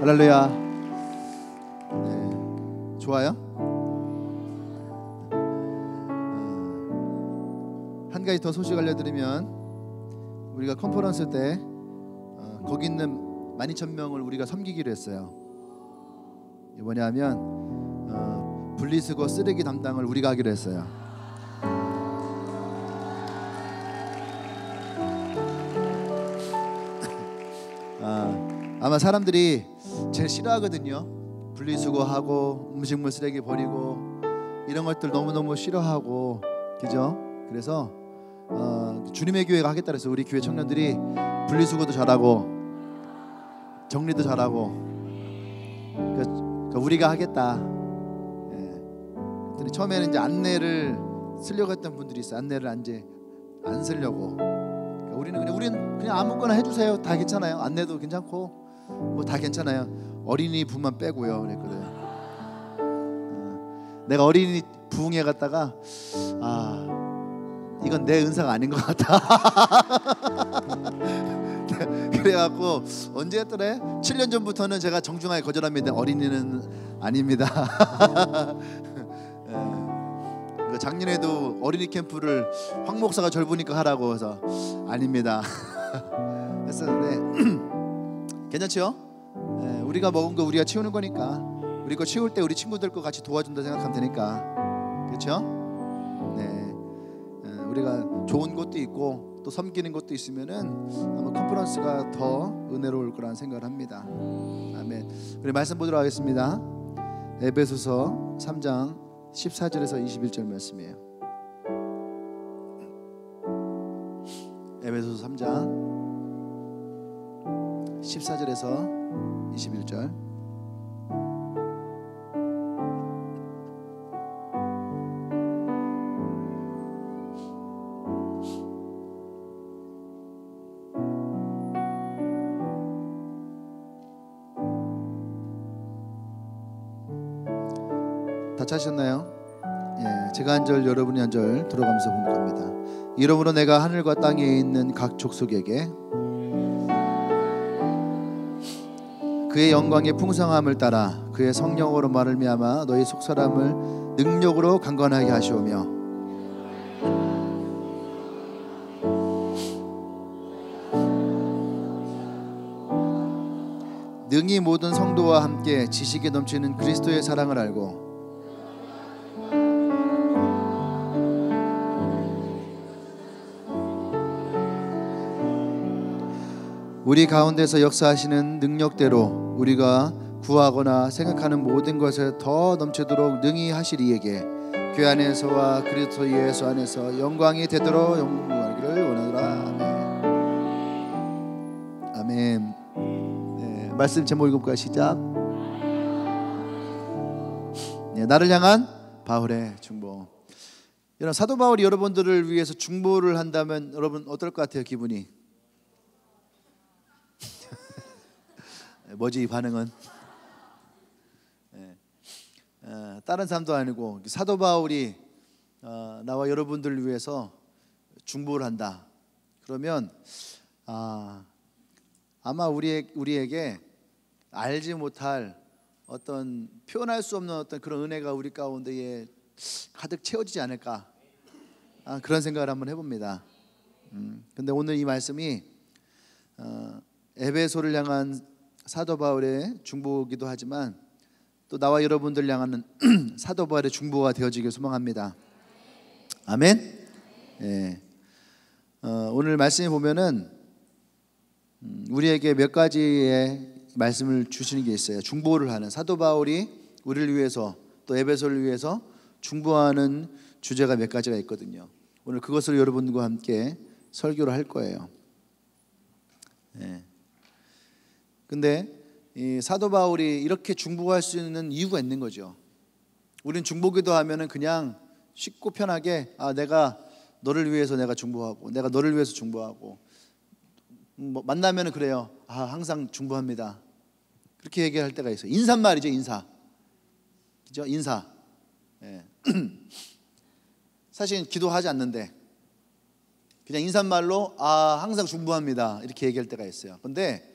할렐루야. 네, 좋아요. 한 가지 더 소식 알려드리면, 우리가 컨퍼런스 때 거기 있는 12,000명을 우리가 섬기기로 했어요. 뭐냐면 분리수거 쓰레기 담당을 우리가 하기로 했어요. 아마 사람들이 제일 싫어하거든요. 분리수거하고 음식물 쓰레기 버리고 이런 것들 너무너무 싫어하고, 그죠? 그래서 주님의 교회가 하겠다 그래서 우리 교회 청년들이 분리수거도 잘하고 정리도 잘하고, 그러니까 우리가 하겠다. 예. 처음에는 이제 안내를 쓰려고 했던 분들이 있어요. 안내를 이제 안 쓰려고. 그러니까 우리는 그냥 아무거나 해주세요. 다 괜찮아요. 안내도 괜찮고 뭐 다 괜찮아요. 어린이 부만 빼고요. 그랬거든. 내가 어린이 부흥회 갔다가 이건 내 은사가 아닌 것 같다. 그래갖고 언제였더래? 7년 전부터는 제가 정중하게 거절합니다. 어린이는 아닙니다. 작년에도 어린이 캠프를 황 목사가 절 보니까 하라고 해서 아닙니다 했었는데 괜찮죠? 우리가 먹은 거 우리가 치우는 거니까, 우리 거 치울 때 우리 친구들 거 같이 도와준다 생각하면 되니까, 그렇죠? 네, 우리가 좋은 것도 있고 또 섬기는 것도 있으면은 아마 컨퍼런스가 더 은혜로울 거라는 생각을 합니다. 아멘. 우리 말씀 보도록 하겠습니다. 에베소서 3장 14절에서 21절 말씀이에요. 에베소서 3장 14절에서 21절. 다 찾으셨나요? 예, 제가 한 절 여러분이 한 절 들어가면서 공부합니다. 이러므로 내가 하늘과 땅에 있는 각 족속에게 그의 영광의 풍성함을 따라 그의 성령으로 말미암아 너희 속사람을 능력으로 강건하게 하시오며 능히 모든 성도와 함께 지식에 넘치는 그리스도의 사랑을 알고 우리 가운데서 역사하시는 능력대로 우리가 구하거나 생각하는 모든 것에 더 넘치도록 능히 하시리에게 교회 안에서와 그리스도 예수 안에서 영광이 되도록 영광하기를 원하노라. 아멘. 아멘. 네, 말씀 제목 읽어볼까요? 시작. 네, 나를 향한 바울의 중보. 여러분, 사도 바울이 여러분들을 위해서 중보를 한다면 여러분 어떨 것 같아요? 기분이? 뭐지 이 반응은? 다른 사람도 아니고 사도 바울이 나와 여러분들을 위해서 중보를 한다. 그러면 아마 우리에게 알지 못할 어떤 표현할 수 없는 어떤 그런 은혜가 우리 가운데에 가득 채워지지 않을까, 그런 생각을 한번 해봅니다. 근데 오늘 이 말씀이 에베소를 향한 사도 바울의 중보이기도 하지만 또 나와 여러분들 향하는 사도 바울의 중보가 되어지길 소망합니다. 아멘. 예. 오늘 말씀에 보면은 우리에게 몇 가지의 말씀을 주시는 게 있어요. 중보를 하는 사도 바울이 우리를 위해서 또 에베소를 위해서 중보하는 주제가 몇 가지가 있거든요. 오늘 그것을 여러분과 함께 설교를 할 거예요. 예. 근데 이 사도 바울이 이렇게 중보할 수 있는 이유가 있는 거죠. 우리는 중보기도 하면은 그냥 쉽고 편하게 내가 너를 위해서 내가 중보하고 내가 너를 위해서 중보하고 만나면은 그래요. 항상 중보합니다. 그렇게 얘기할 때가 있어요. 인사말이죠, 인사. 그죠? 인사. 예. 사실 기도하지 않는데 그냥 인사말로 항상 중보합니다 이렇게 얘기할 때가 있어요. 근데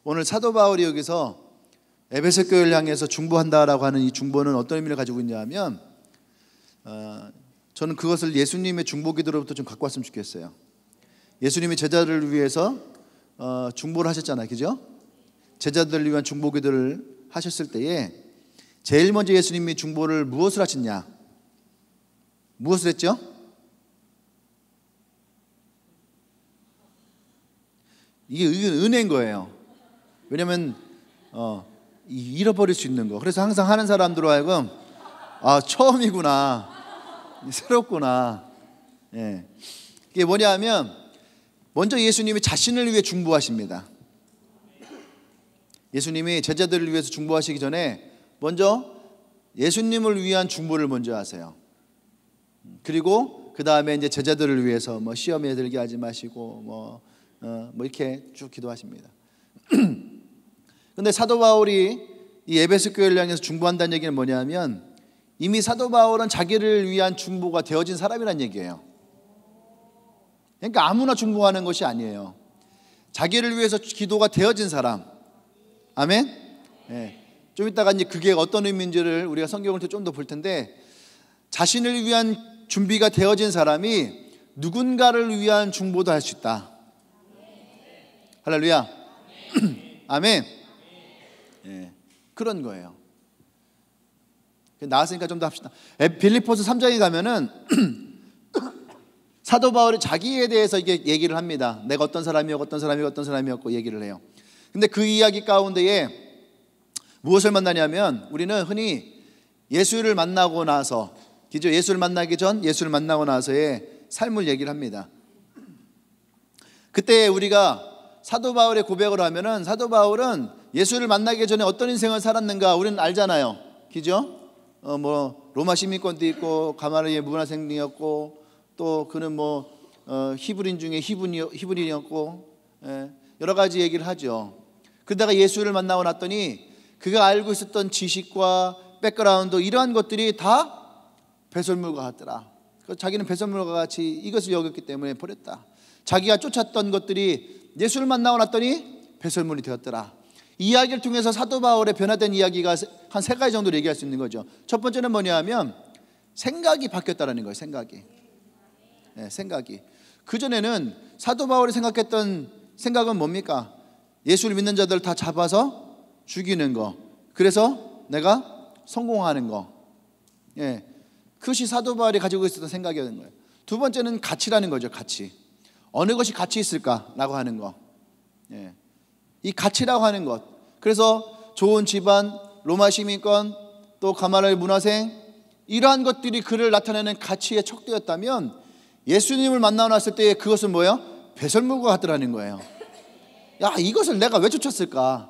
오늘 사도 바울이 여기서 에베소 교회를 향해서 중보한다라고 하는 이 중보는 어떤 의미를 가지고 있냐 하면 저는 그것을 예수님의 중보 기도로부터 좀 갖고 왔으면 좋겠어요. 예수님이 제자들을 위해서 중보를 하셨잖아요, 그죠? 제자들을 위한 중보 기도를 하셨을 때에 제일 먼저 예수님이 중보를 무엇을 하셨냐? 무엇을 했죠? 이게 은혜인 거예요. 왜냐하면 잃어버릴 수 있는 거. 그래서 항상 하는 사람들로 하여금 처음이구나, 새롭구나. 예. 이게 뭐냐하면 먼저 예수님이 자신을 위해 중보하십니다. 예수님이 제자들을 위해서 중보하시기 전에 먼저 예수님을 위한 중보를 먼저 하세요. 그리고 그 다음에 이제 제자들을 위해서 뭐 시험에 들게 하지 마시고 뭐 이렇게 쭉 기도하십니다. 근데 사도 바울이 이 에베소 교회를 향해서 중보한다는 얘기는 뭐냐면 이미 사도 바울은 자기를 위한 중보가 되어진 사람이란 얘기예요. 그러니까 아무나 중보하는 것이 아니에요. 자기를 위해서 기도가 되어진 사람. 아멘? 네. 좀 이따가 이제 그게 어떤 의미인지를 우리가 성경을 좀 더 볼 텐데 자신을 위한 준비가 되어진 사람이 누군가를 위한 중보도 할 수 있다. 할렐루야. 아멘. 네. 그런 거예요. 나왔으니까 좀 더 합시다. 빌립보서 3장에 가면은 사도 바울이 자기에 대해서 이게 얘기를 합니다. 내가 어떤 사람이었고 어떤 사람이었고 어떤 사람이었고 얘기를 해요. 근데 그 이야기 가운데에 무엇을 만나냐면 우리는 흔히 예수를 만나고 나서, 그죠? 예수를 만나기 전, 예수를 만나고 나서의 삶을 얘기를 합니다. 그때 우리가 사도 바울의 고백을 하면은 사도 바울은 예수를 만나기 전에 어떤 인생을 살았는가 우리는 알잖아요, 그죠? 뭐 로마 시민권도 있고 가마르의 문화생이었고 또 그는 뭐 히브리인 중에 히브리인이었고 여러 가지 얘기를 하죠. 그러다가 예수를 만나고 났더니 그가 알고 있었던 지식과 백그라운드 이러한 것들이 다 배설물과 같더라. 자기는 배설물과 같이 이것을 여겼기 때문에 버렸다. 자기가 쫓았던 것들이 예수를 만나고 났더니 배설물이 되었더라. 이 이야기를 통해서 사도 바울의 변화된 이야기가 한 3가지 정도로 얘기할 수 있는 거죠. 첫 번째는 뭐냐면 생각이 바뀌었다는 거예요. 생각이. 그전에는 사도 바울이 생각했던 생각은 뭡니까? 예수를 믿는 자들 다 잡아서 죽이는 거, 그래서 내가 성공하는 거. 그것이 사도 바울이 가지고 있었던 생각이었던 거예요. 두 번째는 가치라는 거죠. 가치. 어느 것이 가치 있을까라고 하는 거. 이 가치라고 하는 것. 그래서 좋은 집안, 로마 시민권, 또 가마르의 문화생, 이러한 것들이 그를 나타내는 가치의 척도였다면 예수님을 만나고 났을 때 그것은 뭐예요? 배설물과 같더라는 거예요. 야, 이것을 내가 왜 쫓았을까?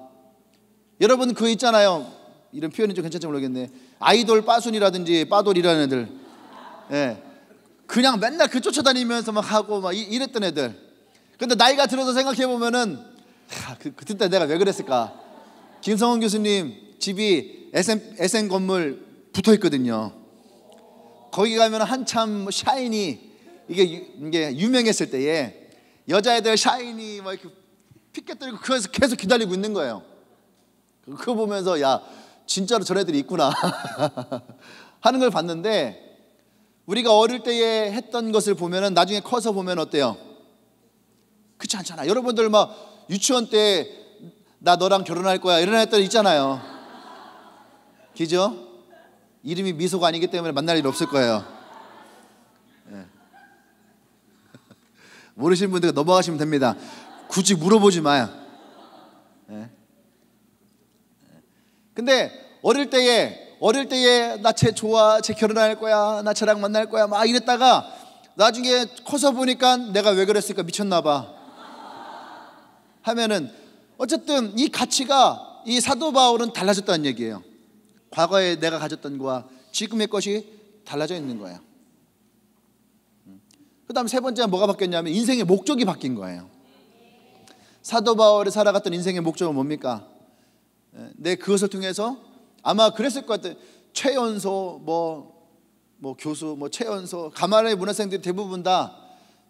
여러분 그거 있잖아요. 이런 표현이 좀 괜찮지 모르겠네. 아이돌 빠순이라든지 빠돌이라는 애들, 그냥 맨날 그 쫓아다니면서 막 하고 막 이랬던 애들. 근데 나이가 들어서 생각해 보면은 그때 내가 왜 그랬을까? 김성원 교수님 집이 SM 건물 붙어 있거든요. 거기 가면 한참 샤이니 이게 유명했을 때에 여자애들 샤이니 막 이렇게 피켓 들고 그래서 계속 기다리고 있는 거예요. 그거 보면서 야, 진짜로 저런 애들이 있구나 하는 걸 봤는데, 우리가 어릴 때에 했던 것을 보면은 나중에 커서 보면 어때요? 그렇지 않잖아. 여러분들 막 유치원 때 나 너랑 결혼할 거야 이런 애들 있잖아요, 그죠? 이름이 미소가 아니기 때문에 만날 일 없을 거예요. 모르시는 분들 넘어가시면 됩니다. 굳이 물어보지 마요. 근데 어릴 때에 나 쟤 좋아, 쟤 결혼할 거야, 나 쟤랑 만날 거야 막 이랬다가 나중에 커서 보니까 내가 왜 그랬을까, 미쳤나 봐 하면은 어쨌든 이 가치가, 이 사도 바울은 달라졌다는 얘기예요. 과거에 내가 가졌던 거와 지금의 것이 달라져 있는 거예요. 그 다음 세 번째는 뭐가 바뀌었냐면 인생의 목적이 바뀐 거예요. 사도 바울이 살아갔던 인생의 목적은 뭡니까? 내 그것을 통해서 아마 그랬을 것 같아요. 최연소 뭐 교수, 뭐 최연소, 가마르의 문화생들이 대부분 다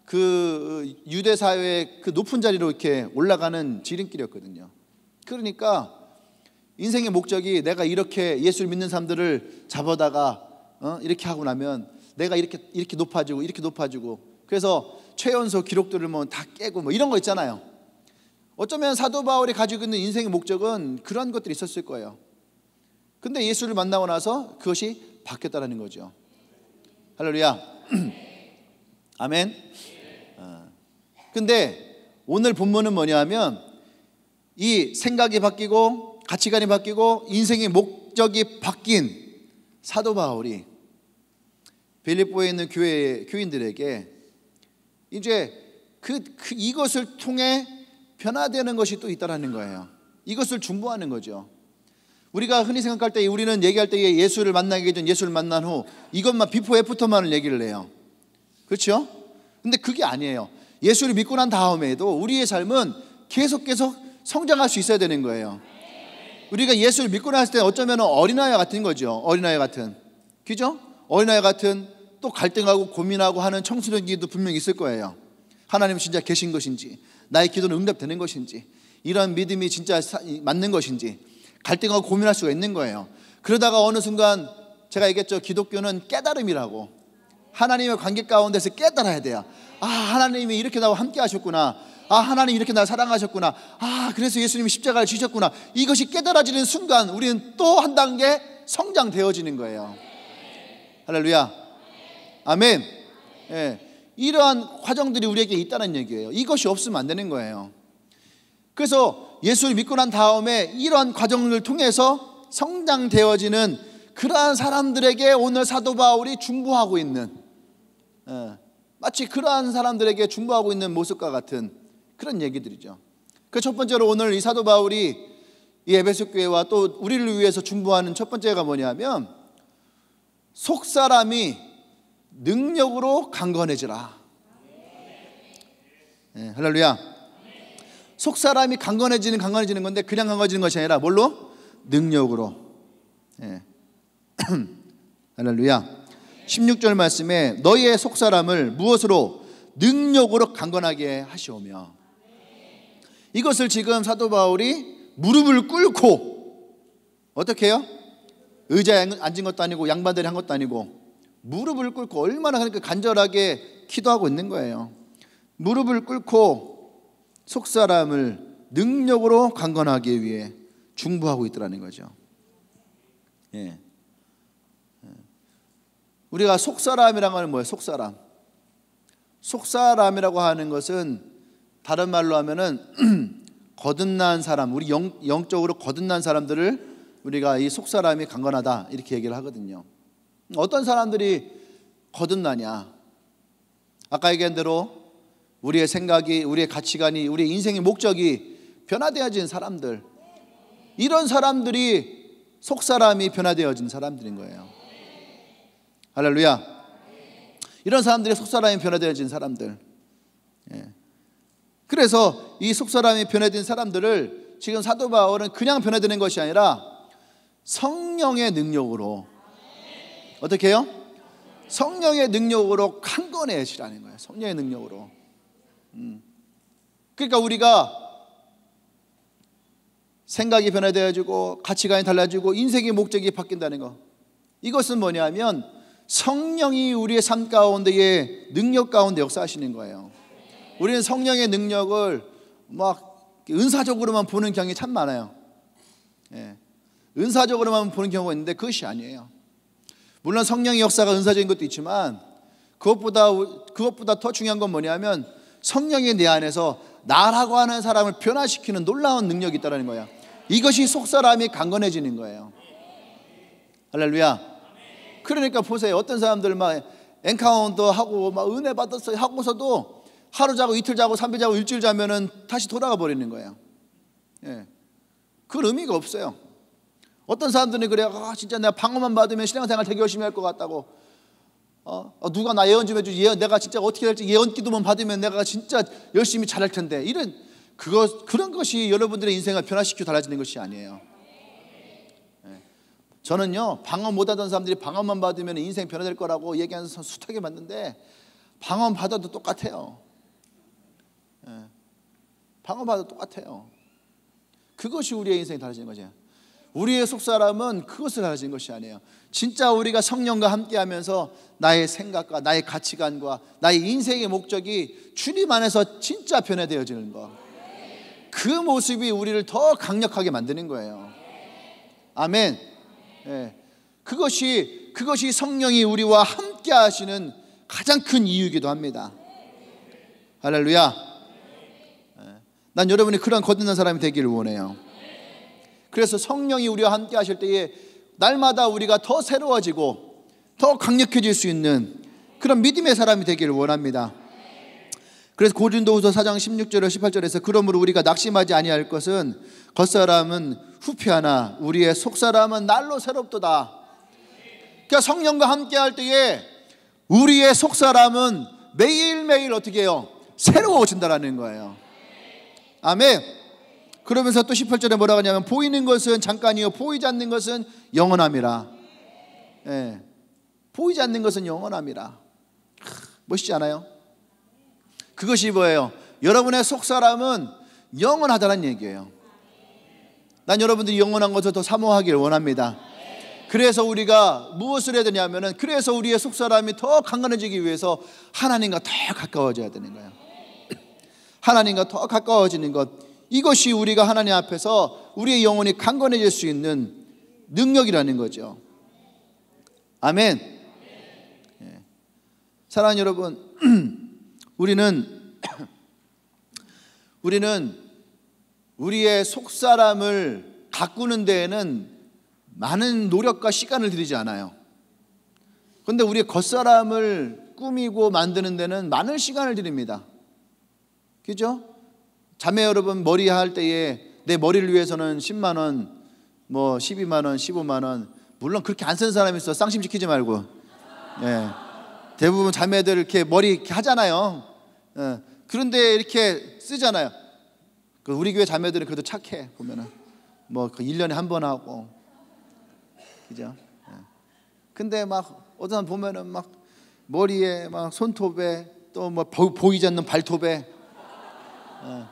그 유대 사회의 그 높은 자리로 이렇게 올라가는 지름길이었거든요. 그러니까 인생의 목적이 내가 이렇게 예수를 믿는 사람들을 잡아다가 이렇게 하고 나면 내가 이렇게 높아지고 그래서 최연소 기록들을 뭐 다 깨고 뭐 이런 거 있잖아요. 어쩌면 사도 바울이 가지고 있는 인생의 목적은 그런 것들이 있었을 거예요. 근데 예수를 만나고 나서 그것이 바뀌었다는 거죠. 할렐루야. 아멘. 근데 오늘 본문은 뭐냐면 이 생각이 바뀌고 가치관이 바뀌고 인생의 목적이 바뀐 사도 바울이 빌립보에 있는 교인들에게 이제 이것을 통해 변화되는 것이 또 있다라는 거예요. 이것을 중보하는 거죠. 우리가 흔히 생각할 때 우리는 얘기할 때 예수를 만나기 전 예수를 만난 후 이것만 비포 애프터만을 얘기를 해요. 그렇죠? 근데 그게 아니에요. 예수를 믿고 난 다음에도 우리의 삶은 계속 성장할 수 있어야 되는 거예요. 우리가 예수를 믿고 났을 때 어쩌면 어린아이 같은 거죠. 어린아이 같은, 그죠? 어린아이 같은 또 갈등하고 고민하고 하는 청소년기도 분명히 있을 거예요. 하나님 진짜 계신 것인지, 나의 기도는 응답되는 것인지, 이런 믿음이 진짜 맞는 것인지 갈등하고 고민할 수가 있는 거예요. 그러다가 어느 순간 제가 얘기했죠. 기독교는 깨달음이라고. 하나님의 관계 가운데서 깨달아야 돼요. 아, 하나님이 이렇게 나와 함께 하셨구나. 아, 하나님 이렇게 나 사랑하셨구나. 아, 그래서 예수님이 십자가를 지셨구나. 이것이 깨달아지는 순간 우리는 또 한 단계 성장되어지는 거예요. 할렐루야. 아멘. 예, 이러한 과정들이 우리에게 있다는 얘기예요. 이것이 없으면 안 되는 거예요. 그래서 예수를 믿고 난 다음에 이러한 과정을 통해서 성장되어지는 그러한 사람들에게 오늘 사도 바울이 중보하고 있는, 마치 그러한 사람들에게 중보하고 있는 모습과 같은 그런 얘기들이죠. 그 첫 번째로 오늘 이 사도 바울이 이 에베소 교회와 또 우리를 위해서 중보하는 첫 번째가 뭐냐면 속사람이 능력으로 강건해지라. 할렐루야. 속사람이 강건해지는 건데 그냥 강건해지는 것이 아니라 뭘로? 능력으로. 할렐루야. 16절 말씀에 너희의 속사람을 무엇으로? 능력으로 강건하게 하시오며. 이것을 지금 사도 바울이 무릎을 꿇고 어떻게 해요? 의자에 앉은 것도 아니고 양반들이 한 것도 아니고 무릎을 꿇고 얼마나 그러니까 간절하게 기도하고 있는 거예요. 무릎을 꿇고 속사람을 능력으로 강건하기 위해 중보하고 있더라는 거죠. 예. 우리가 속사람이라는 건 뭐예요? 속사람. 속사람이라고 하는 것은 다른 말로 하면은 거듭난 사람, 우리 영적으로 거듭난 사람들을 우리가 이 속사람이 강건하다 이렇게 얘기를 하거든요. 어떤 사람들이 거듭나냐? 아까 얘기한 대로 우리의 생각이, 우리의 가치관이, 우리의 인생의 목적이 변화되어진 사람들, 이런 사람들이 속사람이 변화되어진 사람들인 거예요. 할렐루야. 이런 사람들이 속사람이 변화되어진 사람들. 그래서 이 속사람이 변화된 사람들을 지금 사도 바울은 그냥 변화되는 것이 아니라 성령의 능력으로 어떻게 해요? 성령의 능력으로 강건해지라는 거예요. 성령의 능력으로. 그러니까 우리가 생각이 변화되어지고 가치관이 달라지고 인생의 목적이 바뀐다는 거, 이것은 뭐냐면 성령이 우리의 삶 가운데의 능력 가운데 역사하시는 거예요. 우리는 성령의 능력을 막 은사적으로만 보는 경향이 참 많아요. 은사적으로만 보는 경우가 있는데 그것이 아니에요. 물론 성령의 역사가 은사적인 것도 있지만 그것보다 더 중요한 건 뭐냐면 성령이 내 안에서 나라고 하는 사람을 변화시키는 놀라운 능력이 있다는 거예요. 이것이 속사람이 강건해지는 거예요. 할렐루야. 그러니까 보세요. 어떤 사람들 막 엔카운터 하고 막 은혜 받았어요 하고서도 하루 자고 이틀 자고 3일 자고 일주일 자면은 다시 돌아가 버리는 거예요. 그건 의미가 없어요. 어떤 사람들은 그래요. 진짜 내가 방언만 받으면 신앙생활 되게 열심히 할 것 같다고. 누가 나 예언 좀 해주지. 내가 진짜 어떻게 될지 예언 기도만 받으면 내가 진짜 열심히 잘할 텐데. 그런 것이 여러분들의 인생을 변화시키고 달라지는 것이 아니에요. 저는요, 방언 못 하던 사람들이 방언만 받으면 인생 변화될 거라고 얘기하는 사람 숱하게 봤는데 방언 받아도 똑같아요. 방언 받아도 똑같아요. 그것이 우리의 인생이 달라지는 거죠. 우리의 속사람은 그것을 가진 것이 아니에요. 진짜 우리가 성령과 함께하면서 나의 생각과 나의 가치관과 나의 인생의 목적이 주님 안에서 진짜 변화되어지는 것, 그 모습이 우리를 더 강력하게 만드는 거예요. 아멘. 예. 그것이 성령이 우리와 함께 하시는 가장 큰 이유이기도 합니다. 할렐루야. 예. 난 여러분이 그런 거듭난 사람이 되기를 원해요. 그래서 성령이 우리와 함께 하실 때에 날마다 우리가 더 새로워지고 더 강력해질 수 있는 그런 믿음의 사람이 되기를 원합니다. 그래서 고린도후서 4장 16절에 18절에서 그러므로 우리가 낙심하지 아니할 것은 겉사람은 후패하나 우리의 속사람은 날로 새롭도다. 그러니까 성령과 함께 할 때에 우리의 속사람은 매일매일 어떻게 해요? 새로워진다라는 거예요. 아멘. 그러면서 또 18절에 뭐라고 하냐면 보이는 것은 잠깐이요 보이지 않는 것은 영원함이라. 예. 보이지 않는 것은 영원함이라. 멋있지 않아요? 그것이 뭐예요? 여러분의 속사람은 영원하다는 얘기예요. 난 여러분들이 영원한 것을 더 사모하기를 원합니다. 그래서 우리가 무엇을 해야 되냐면은, 그래서 우리의 속사람이 더 강건해지기 위해서 하나님과 더 가까워져야 되는 거예요. 하나님과 더 가까워지는 것, 이것이 우리가 하나님 앞에서 우리의 영혼이 강건해질 수 있는 능력이라는 거죠. 아멘. 예. 사랑하는 여러분, 우리는 우리의 속사람을 가꾸는 데에는 많은 노력과 시간을 들이지 않아요. 그런데 우리의 겉사람을 꾸미고 만드는 데는 많은 시간을 들입니다. 그죠? 자매 여러분, 머리 할 때에 내 머리를 위해서는 10만 원, 뭐 12만 원, 15만 원, 물론 그렇게 안 쓰는 사람이 있어. 쌍심시키지 말고. 예. 대부분 자매들 이렇게 머리 이렇게 하잖아요. 예. 그런데 이렇게 쓰잖아요. 우리 교회 자매들은 그래도 착해. 보면은 뭐 1년에 한 번 하고, 그죠? 예. 근데 막 어떤 사람 보면은 막 머리에 막 손톱에 또 뭐 보이지 않는 발톱에, 예.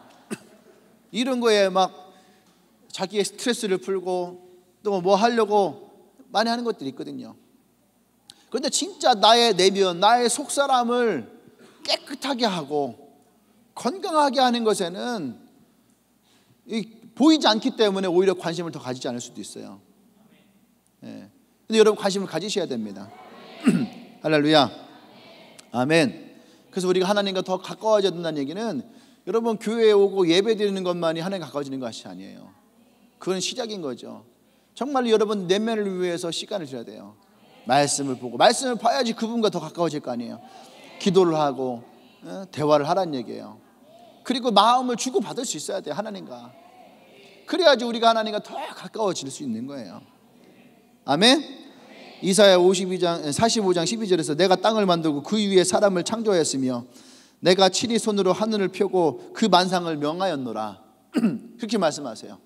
이런 거에 막 자기의 스트레스를 풀고 또 뭐 하려고 많이 하는 것들이 있거든요. 그런데 진짜 나의 내면, 나의 속사람을 깨끗하게 하고 건강하게 하는 것에는 보이지 않기 때문에 오히려 관심을 더 가지지 않을 수도 있어요. 예. 근데 여러분 관심을 가지셔야 됩니다. 할렐루야. 아멘. 그래서 우리가 하나님과 더 가까워져야 된다는 얘기는, 여러분 교회에 오고 예배 드리는 것만이 하나님 가까워지는 것이 아니에요. 그건 시작인 거죠. 정말 여러분 내면을 위해서 시간을 줘야 돼요. 말씀을 보고, 말씀을 봐야지 그분과 더 가까워질 거 아니에요. 기도를 하고 대화를 하라는 얘기예요. 그리고 마음을 주고받을 수 있어야 돼요, 하나님과. 그래야지 우리가 하나님과 더 가까워질 수 있는 거예요. 아멘. 이사야 45장 12절에서 내가 땅을 만들고 그 위에 사람을 창조하였으며 내가 친히 손으로 하늘을 펴고 그 만상을 명하였노라. 그렇게 말씀하세요.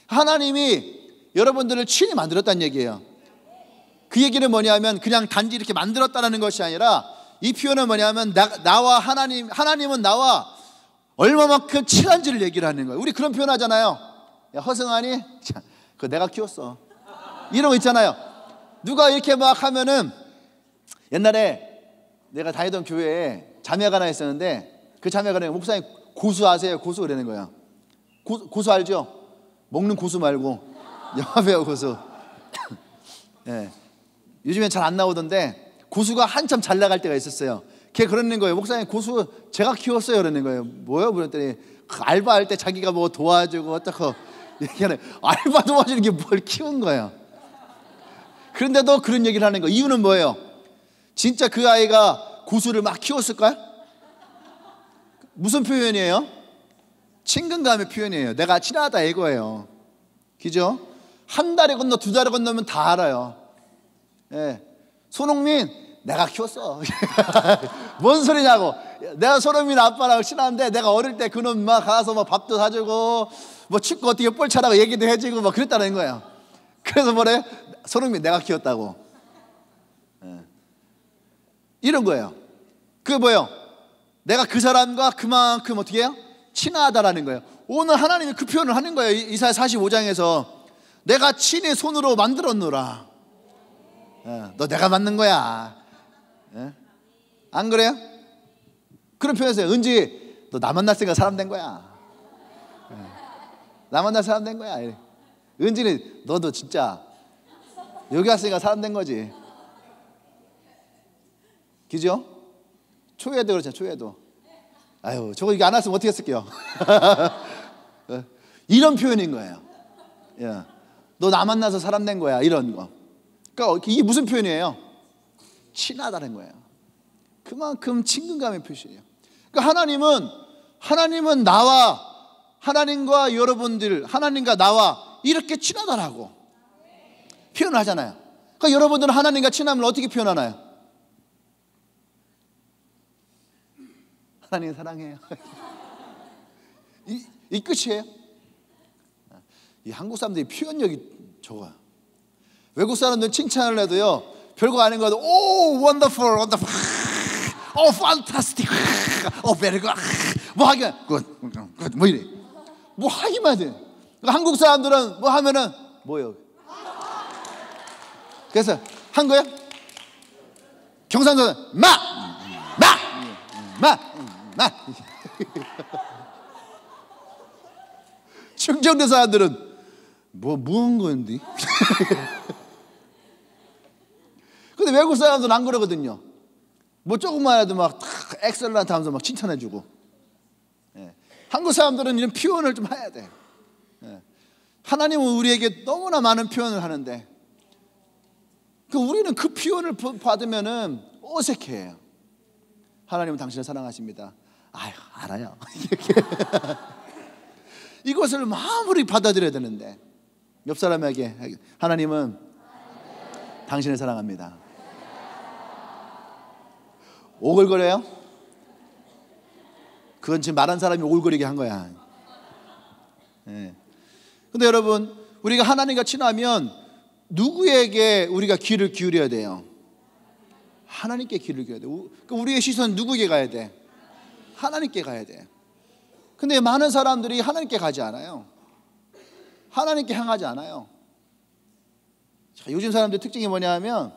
하나님이 여러분들을 친히 만들었다는 얘기예요. 그 얘기는 뭐냐면 그냥 단지 이렇게 만들었다는 것이 아니라, 이 표현은 뭐냐면 나와 하나님은 나와 얼마만큼 친한지를 얘기를 하는 거예요. 우리 그런 표현 하잖아요. 야, 허승아니? 그거 내가 키웠어. 이런 거 있잖아요. 누가 이렇게 막 하면은, 옛날에 내가 다니던 교회에 자매가 하나 있었는데, 그 자매가 그래, 목사님 고수 아세요? 고수 그러는 거야. 고수 알죠? 먹는 고수 말고 영화 배우 고수. 예. 요즘엔 잘 안 나오던데 고수가 한참 잘 나갈 때가 있었어요. 걔 그러는 거예요. 목사님 고수 제가 키웠어요. 그러는 거예요. 뭐요? 그랬더니 알바할 때 자기가 뭐 도와주고 어떡하고 얘기하네. 알바 도와주는 게 뭘 키운 거예요. 그런데도 그런 얘기를 하는 거예요. 이유는 뭐예요? 진짜 그 아이가 고수를 막 키웠을까요? 무슨 표현이에요? 친근감의 표현이에요. 내가 친하다 이거예요. 그죠? 한 달에 건너 두 달에 건너면 다 알아요. 예. 손흥민 내가 키웠어. 뭔 소리냐고. 내가 손흥민 아빠랑 친한데 내가 어릴 때 그놈 막 가서 막 밥도 사주고 뭐 축구 어떻게 볼 차라고 얘기도 해주고 막 그랬다는 거예요. 그래서 뭐래? 손흥민 내가 키웠다고. 예. 이런 거예요. 그게 뭐예요? 내가 그 사람과 그만큼 어떻게 해요? 친하다라는 거예요. 오늘 하나님이 그 표현을 하는 거예요. 이사야 45장에서 내가 친히 손으로 만들었노라. 너 내가 만든 거야. 안 그래요? 그런 표현했어요. 은지, 너 나 만났으니까 사람 된 거야. 나 만날 사람 된 거야. 은지는 너도 진짜 여기 왔으니까 사람 된 거지. 그죠? 초회도 그렇잖아. 초회도. 아유, 저거 이게 안 왔으면 어떻게 했을게요. 이런 표현인 거예요. 너 나 만나서 사람 된 거야. 이런 거. 그러니까 이게 무슨 표현이에요? 친하다는 거예요. 그만큼 친근감의 표시예요. 그러니까 하나님은 나와, 하나님과 여러분들, 하나님과 나와 이렇게 친하다라고 표현을 하잖아요. 그러니까 여러분들은 하나님과 친함을 어떻게 표현하나요? 하나님 사랑해요. 이 끝이에요. 이 한국 사람들이 표현력이 좋아요. 외국 사람들은 칭찬을 해도요, 별거 아닌 거 해도 오, wonderful, wonderful, 오, fantastic, 오, very good, 뭐 하기만, good, 뭐 이래, 뭐 하기만 돼. 그러니까 한국 사람들은 뭐 하면은 뭐요? 그래서 한 거예요. 경상도는 마. 충청도 사람들은 무슨 건데? 근데 외국 사람들은 안 그러거든요. 뭐 조금만 해도 막 엑셀런트 하면서 막 칭찬해주고. 한국 사람들은 이런 표현을 좀 해야 돼. 하나님은 우리에게 너무나 많은 표현을 하는데 우리는 그 표현을 받으면은 어색해요. 하나님은 당신을 사랑하십니다. 아유, 알아요. 이렇게 이것을 마음으로 받아들여야 되는데 옆 사람에게 하나님은 당신을 사랑합니다. 오글거려요? 그건 지금 말한 사람이 오글거리게 한 거야. 근데 여러분, 우리가 하나님과 친하면 누구에게 우리가 귀를 기울여야 돼요? 하나님께 귀를 기울여야 돼. 우리의 시선 누구에게 가야 돼? 하나님께 가야 돼. 근데 많은 사람들이 하나님께 가지 않아요. 하나님께 향하지 않아요. 자, 요즘 사람들의 특징이 뭐냐 하면,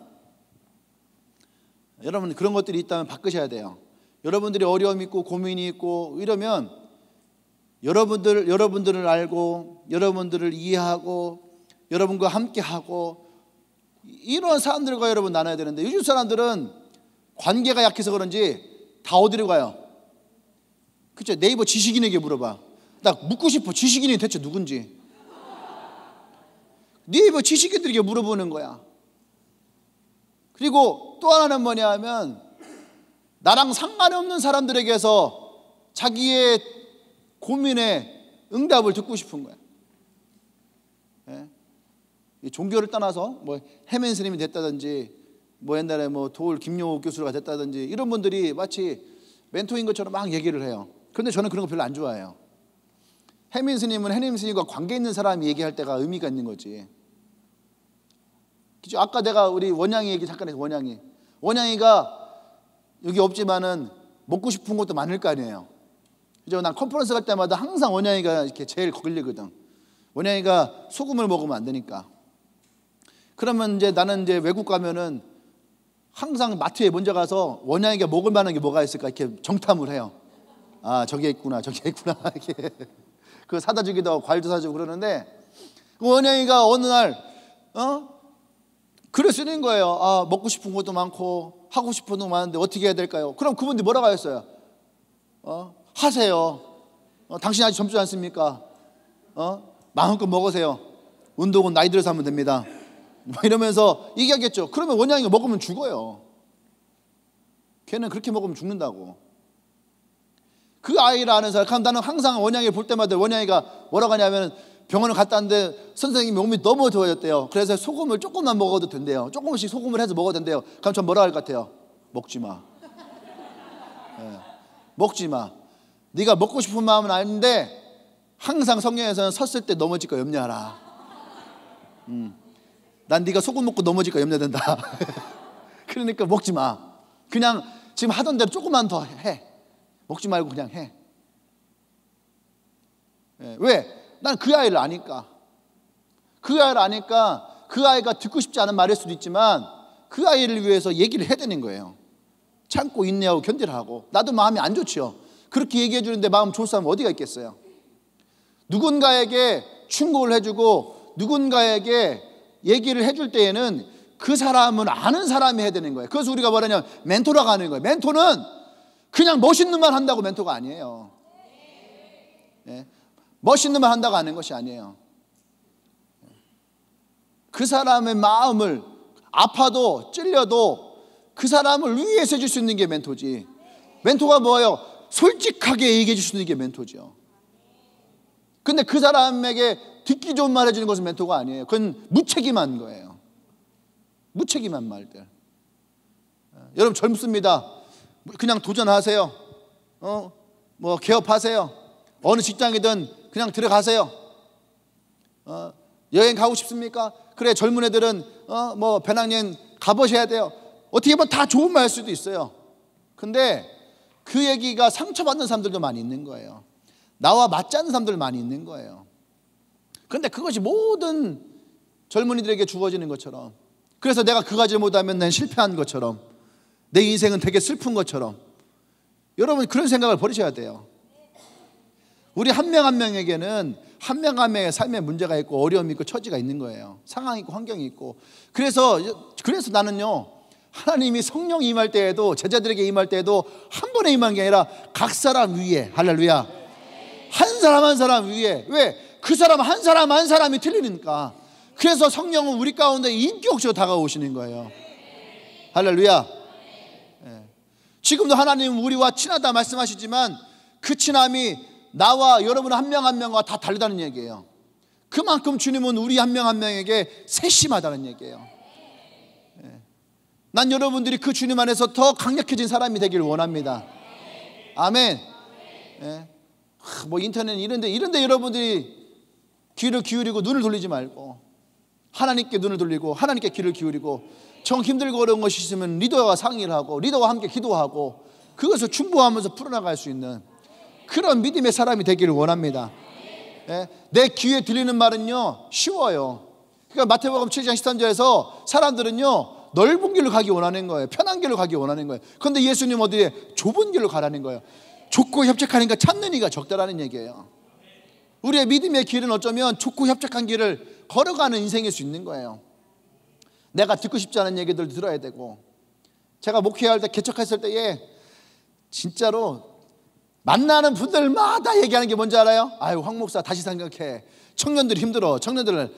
여러분 그런 것들이 있다면 바꾸셔야 돼요. 여러분들이 어려움이 있고 고민이 있고 이러면 여러분들을 알고 여러분들을 이해하고 여러분과 함께하고 이런 사람들과 여러분 나눠야 되는데, 요즘 사람들은 관계가 약해서 그런지 다 어디로 가요? 그쵸? 네이버 지식인에게 물어봐. 나 묻고 싶어. 지식인이 대체 누군지. 네이버 지식인들에게 물어보는 거야. 그리고 또 하나는 뭐냐 하면, 나랑 상관이 없는 사람들에게서 자기의 고민에 응답을 듣고 싶은 거야. 종교를 떠나서 뭐 해멘 스님이 됐다든지 뭐 옛날에 뭐 도울 김용호 교수가 됐다든지 이런 분들이 마치 멘토인 것처럼 막 얘기를 해요. 그런데 저는 그런 거 별로 안 좋아해요. 해민 스님은 해민 스님과 관계 있는 사람이 얘기할 때가 의미가 있는 거지. 그죠? 아까 내가 우리 원양이 얘기 잠깐 해서 원양이가 여기 없지만은 먹고 싶은 것도 많을 거 아니에요. 그죠? 난 컨퍼런스 갈 때마다 항상 원양이가 이렇게 제일 걸리거든. 원양이가 소금을 먹으면 안 되니까. 그러면 이제 나는 이제 외국 가면은 항상 마트에 먼저 가서 원양이가 먹을 만한 게 뭐가 있을까 이렇게 정탐을 해요. 아, 저게 있구나, 저게 있구나. 이렇게 그 사다 주기도 하고 과일도 사주고 그러는데, 원양이가 어느 날 글을 쓰는 거예요. 아, 먹고 싶은 것도 많고 하고 싶은 것도 많은데 어떻게 해야 될까요? 그럼 그분들이 뭐라고 하셨어요? 하세요. 당신 아직 젊지 않습니까? 마음껏 먹으세요. 운동은 나이 들어서 하면 됩니다. 뭐 이러면서 얘기하겠죠. 그러면 원양이가 먹으면 죽어요. 걔는 그렇게 먹으면 죽는다고. 그 아이를 아는 사람. 그럼 나는 항상 원양이 볼 때마다 원양이가 뭐라고 하냐면, 병원을 갔다 왔는데 선생님이 몸이 너무 좋아졌대요. 그래서 소금을 조금만 먹어도 된대요. 조금씩 소금을 해서 먹어도 된대요. 그럼 전 뭐라 할 것 같아요? 먹지 마. 먹지 마. 네가 먹고 싶은 마음은 아닌데 항상 성경에서는 섰을 때 넘어질까 염려하라. 난 네가 소금 먹고 넘어질까 염려된다. 그러니까 먹지 마. 그냥 지금 하던 대로 조금만 더 해. 먹지 말고 그냥 해. 왜? 난 그 아이를 아니까. 그 아이를 아니까 그 아이가 듣고 싶지 않은 말일 수도 있지만 그 아이를 위해서 얘기를 해야 되는 거예요. 참고 인내하고 견디라 하고. 나도 마음이 안 좋지요. 그렇게 얘기해 주는데 마음 좋을 사람 어디가 있겠어요? 누군가에게 충고를 해주고 누군가에게 얘기를 해줄 때에는 그 사람은 아는 사람이 해야 되는 거예요. 그래서 우리가 뭐라냐면 멘토라고 하는 거예요. 멘토는 그냥 멋있는 말 한다고 멘토가 아니에요. 네? 멋있는 말 한다고 하는 것이 아니에요. 그 사람의 마음을 아파도 찔려도 그 사람을 위해서 해줄 수 있는 게 멘토지. 멘토가 뭐예요? 솔직하게 얘기해 줄 수 있는 게 멘토죠. 근데 그 사람에게 듣기 좋은 말 해주는 것은 멘토가 아니에요. 그건 무책임한 거예요. 무책임한 말들. 여러분 젊습니다. 그냥 도전하세요. 뭐 개업하세요. 어느 직장이든 그냥 들어가세요. 여행 가고 싶습니까? 그래, 젊은 애들은 뭐 배낭여행 가보셔야 돼요. 어떻게 보면 다 좋은 말일 수도 있어요. 근데 그 얘기가 상처받는 사람들도 많이 있는 거예요. 나와 맞지 않는 사람들 많이 있는 거예요. 그런데 그것이 모든 젊은이들에게 주어지는 것처럼, 그래서 내가 그 가지를 못하면 난 실패한 것처럼, 내 인생은 되게 슬픈 것처럼, 여러분 그런 생각을 버리셔야 돼요. 우리 한 명 한 명에게는 한 명 한 명의 삶에 문제가 있고 어려움이 있고 처지가 있는 거예요. 상황이 있고 환경이 있고. 그래서 나는요, 하나님이 성령 임할 때에도, 제자들에게 임할 때에도 한 번에 임한 게 아니라 각 사람 위에, 할렐루야, 한 사람 한 사람 위에. 왜? 그 사람 한 사람 한 사람이 틀리니까. 그래서 성령은 우리 가운데 인격적으로 다가오시는 거예요. 할렐루야. 네. 지금도 하나님은 우리와 친하다 말씀하시지만 그 친함이 나와 여러분 한 명 한 명과 다 다르다는 얘기예요. 그만큼 주님은 우리 한 명 한 명에게 세심하다는 얘기예요. 네. 난 여러분들이 그 주님 안에서 더 강력해진 사람이 되기를 원합니다. 아멘. 네. 뭐 인터넷 이런데 여러분들이 귀를 기울이고 눈을 돌리지 말고 하나님께 눈을 돌리고 하나님께 귀를 기울이고, 정 힘들고 어려운 것이 있으면 리더와 상의를 하고 리더와 함께 기도하고 그것을 충고하면서 풀어나갈 수 있는 그런 믿음의 사람이 되기를 원합니다. 예? 내 귀에 들리는 말은요 쉬워요. 그러니까 마태복음 7장 13절에서 사람들은요 넓은 길로 가기 원하는 거예요. 편한 길로 가기 원하는 거예요. 그런데 예수님 어디에? 좁은 길로 가라는 거예요. 좁고 협착하니까 찾는 이가 적다라는 얘기예요. 우리의 믿음의 길은 어쩌면 좁고 협착한 길을 걸어가는 인생일 수 있는 거예요. 내가 듣고 싶지 않은 얘기들 들어야 되고, 제가 목회할 때 개척했을 때에 진짜로 만나는 분들마다 얘기하는 게 뭔지 알아요? 아유, 황 목사 다시 생각해. 청년들이 힘들어. 청년들을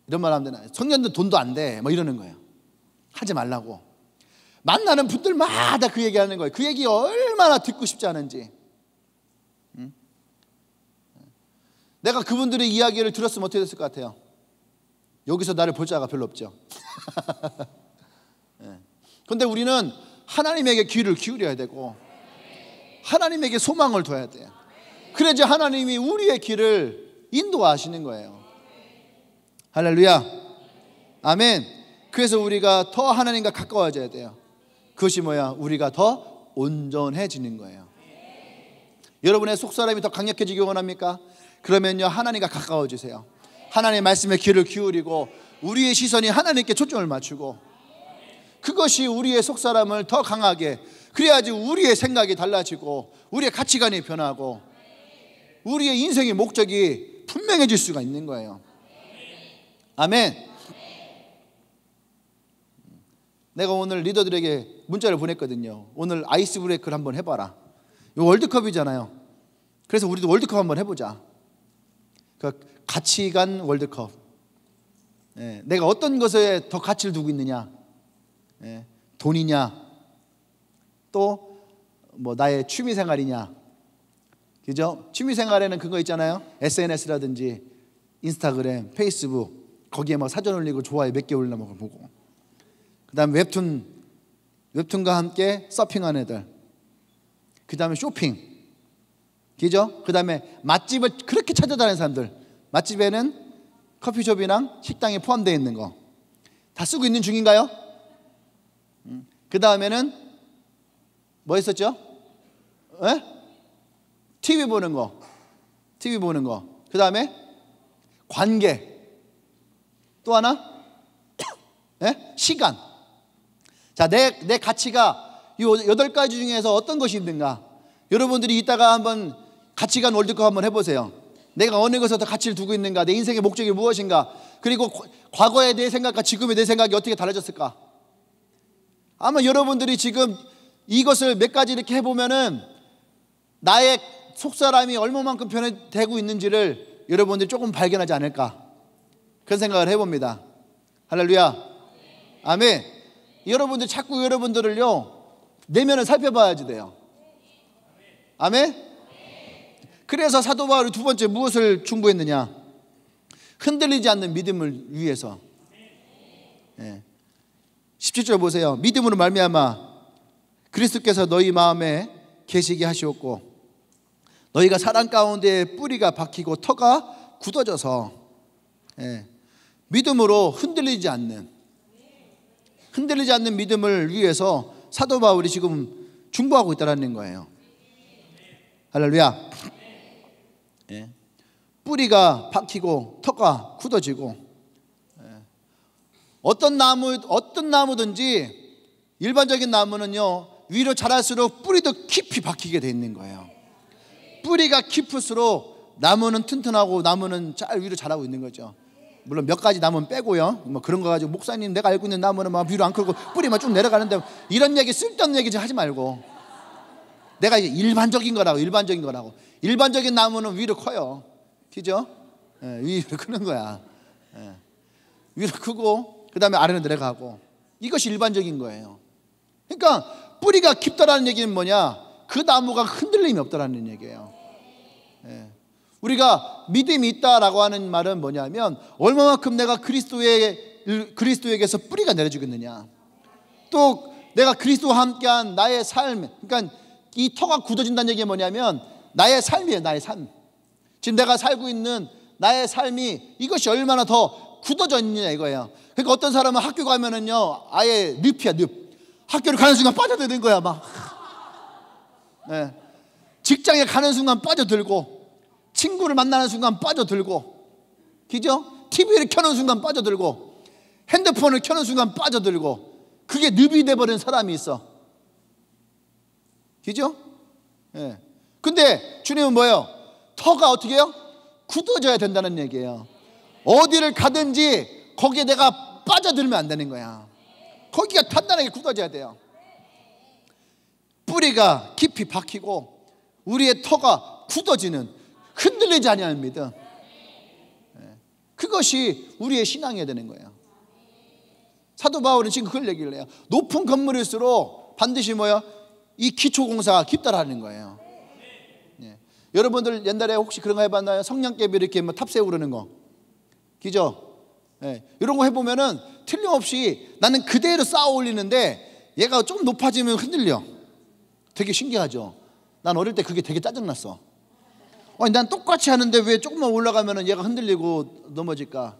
이런 말 하면 되나? 청년들 돈도 안 돼. 뭐 이러는 거예요. 하지 말라고. 만나는 분들마다 그 얘기하는 거예요. 그 얘기 얼마나 듣고 싶지 않은지. 응? 내가 그분들의 이야기를 들었으면 어떻게 됐을 것 같아요? 여기서 나를 볼 자가 별로 없죠. 그런데 우리는 하나님에게 귀를 기울여야 되고 하나님에게 소망을 둬야 돼요. 그래야지 하나님이 우리의 길을 인도하시는 거예요. 할렐루야. 아멘. 그래서 우리가 더 하나님과 가까워져야 돼요. 그것이 뭐야? 우리가 더 온전해지는 거예요. 여러분의 속사람이 더 강력해지기 원합니까? 그러면요 하나님과 가까워지세요. 하나님의 말씀에 귀를 기울이고 우리의 시선이 하나님께 초점을 맞추고, 그것이 우리의 속사람을 더 강하게, 그래야지 우리의 생각이 달라지고 우리의 가치관이 변하고 우리의 인생의 목적이 분명해질 수가 있는 거예요. 아멘. 내가 오늘 리더들에게 문자를 보냈거든요. 오늘 아이스 브레이크를 한번 해봐라. 이거 월드컵이잖아요. 그래서 우리도 월드컵 한번 해보자. 그 가치관 월드컵. 내가 어떤 것에 더 가치를 두고 있느냐, 돈이냐, 또 뭐 나의 취미생활이냐, 그죠? 취미생활에는 그거 있잖아요. SNS라든지 인스타그램, 페이스북, 거기에 막 사진 올리고 좋아요 몇 개 올리나 뭐 보고, 그 다음에 웹툰과 함께 서핑하는 애들, 그 다음에 쇼핑, 그죠? 그 다음에 맛집을 그렇게 찾아다니는 사람들, 맛집에는 커피숍이랑 식당이 포함되어 있는 거 다 쓰고 있는 중인가요? 그 다음에는 뭐 있었죠? TV 보는 거. 그 다음에 관계. 또 하나? 네? 시간. 자, 내 가치가 이 8가지 중에서 어떤 것이 힘든가? 여러분들이 이따가 한번 가치관 월드컵 한번 해보세요. 내가 어느 것에 더 가치를 두고 있는가? 내 인생의 목적이 무엇인가? 그리고 과거의 내 생각과 지금의 내 생각이 어떻게 달라졌을까? 아마 여러분들이 지금 이것을 몇 가지 이렇게 해보면은 나의 속사람이 얼마만큼 변화되고 있는지를 여러분들이 조금 발견하지 않을까? 그런 생각을 해봅니다. 할렐루야. 아멘. 여러분들 자꾸 여러분들을요 내면을 살펴봐야지 돼요. 아멘. 그래서 사도 바울이 두 번째 무엇을 충고했느냐? 흔들리지 않는 믿음을 위해서. 17절 보세요. 믿음으로 말미암아 그리스도께서 너희 마음에 계시게 하시었고 너희가 사랑 가운데 뿌리가 박히고 터가 굳어져서 믿음으로 흔들리지 않는 믿음을 위해서 사도 바울이 지금 중보하고 있다는 거예요. 할렐루야. 뿌리가 박히고 터가 굳어지고 어떤 나무든지 일반적인 나무는요 위로 자랄수록 뿌리도 깊이 박히게 돼 있는 거예요. 뿌리가 깊을수록 나무는 튼튼하고 나무는 잘 위로 자라고 있는 거죠. 물론 몇 가지 나무는 빼고요. 뭐 그런 거 가지고 목사님 내가 알고 있는 나무는 막 위로 안 크고 뿌리만 쭉 내려가는데 이런 얘기 쓸데없는 얘기 좀 하지 말고 내가 이제 일반적인 거라고. 일반적인 나무는 위로 커요. 그죠? 위로 크는 거야. 위로 크고 그 다음에 아래로 내려가고 이것이 일반적인 거예요. 그러니까 뿌리가 깊다라는 얘기는 뭐냐? 그 나무가 흔들림이 없다라는 얘기예요. 우리가 믿음이 있다라고 하는 말은 뭐냐면 얼마만큼 내가 그리스도에게서 뿌리가 내려지겠느냐, 또 내가 그리스도와 함께한 나의 삶, 그러니까 이 터가 굳어진다는 얘기가 뭐냐면 나의 삶이에요. 나의 삶. 지금 내가 살고 있는 나의 삶이 이것이 얼마나 더 굳어져 있느냐 이거예요. 그러니까 어떤 사람은 학교 가면은요 아예 늪이야, 늪. 학교를 가는 순간 빠져드는 거야 막. 직장에 가는 순간 빠져들고, 친구를 만나는 순간 빠져들고, 그죠? TV를 켜는 순간 빠져들고, 핸드폰을 켜는 순간 빠져들고, 그게 늪이 돼버린 사람이 있어. 그죠? 근데 주님은 뭐예요? 터가 어떻게 해요? 굳어져야 된다는 얘기예요. 어디를 가든지 거기에 내가 빠져들면 안 되는 거야. 거기가 단단하게 굳어져야 돼요. 뿌리가 깊이 박히고 우리의 터가 굳어지는, 흔들리지 아니하는 믿음, 그것이 우리의 신앙이어야 되는 거예요. 사도 바울은 지금 그걸 얘기를 해요. 높은 건물일수록 반드시 뭐예요? 이 기초공사가 깊다라는 거예요. 여러분들 옛날에 혹시 그런 거 해봤나요? 성냥개비 이렇게 뭐 탑세우고 그러는 거, 그죠? 이런 거 해보면은 틀림없이 나는 그대로 쌓아 올리는데 얘가 좀 높아지면 흔들려. 되게 신기하죠? 난 어릴 때 그게 되게 짜증났어. 아니, 난 똑같이 하는데 왜 조금만 올라가면은 얘가 흔들리고 넘어질까?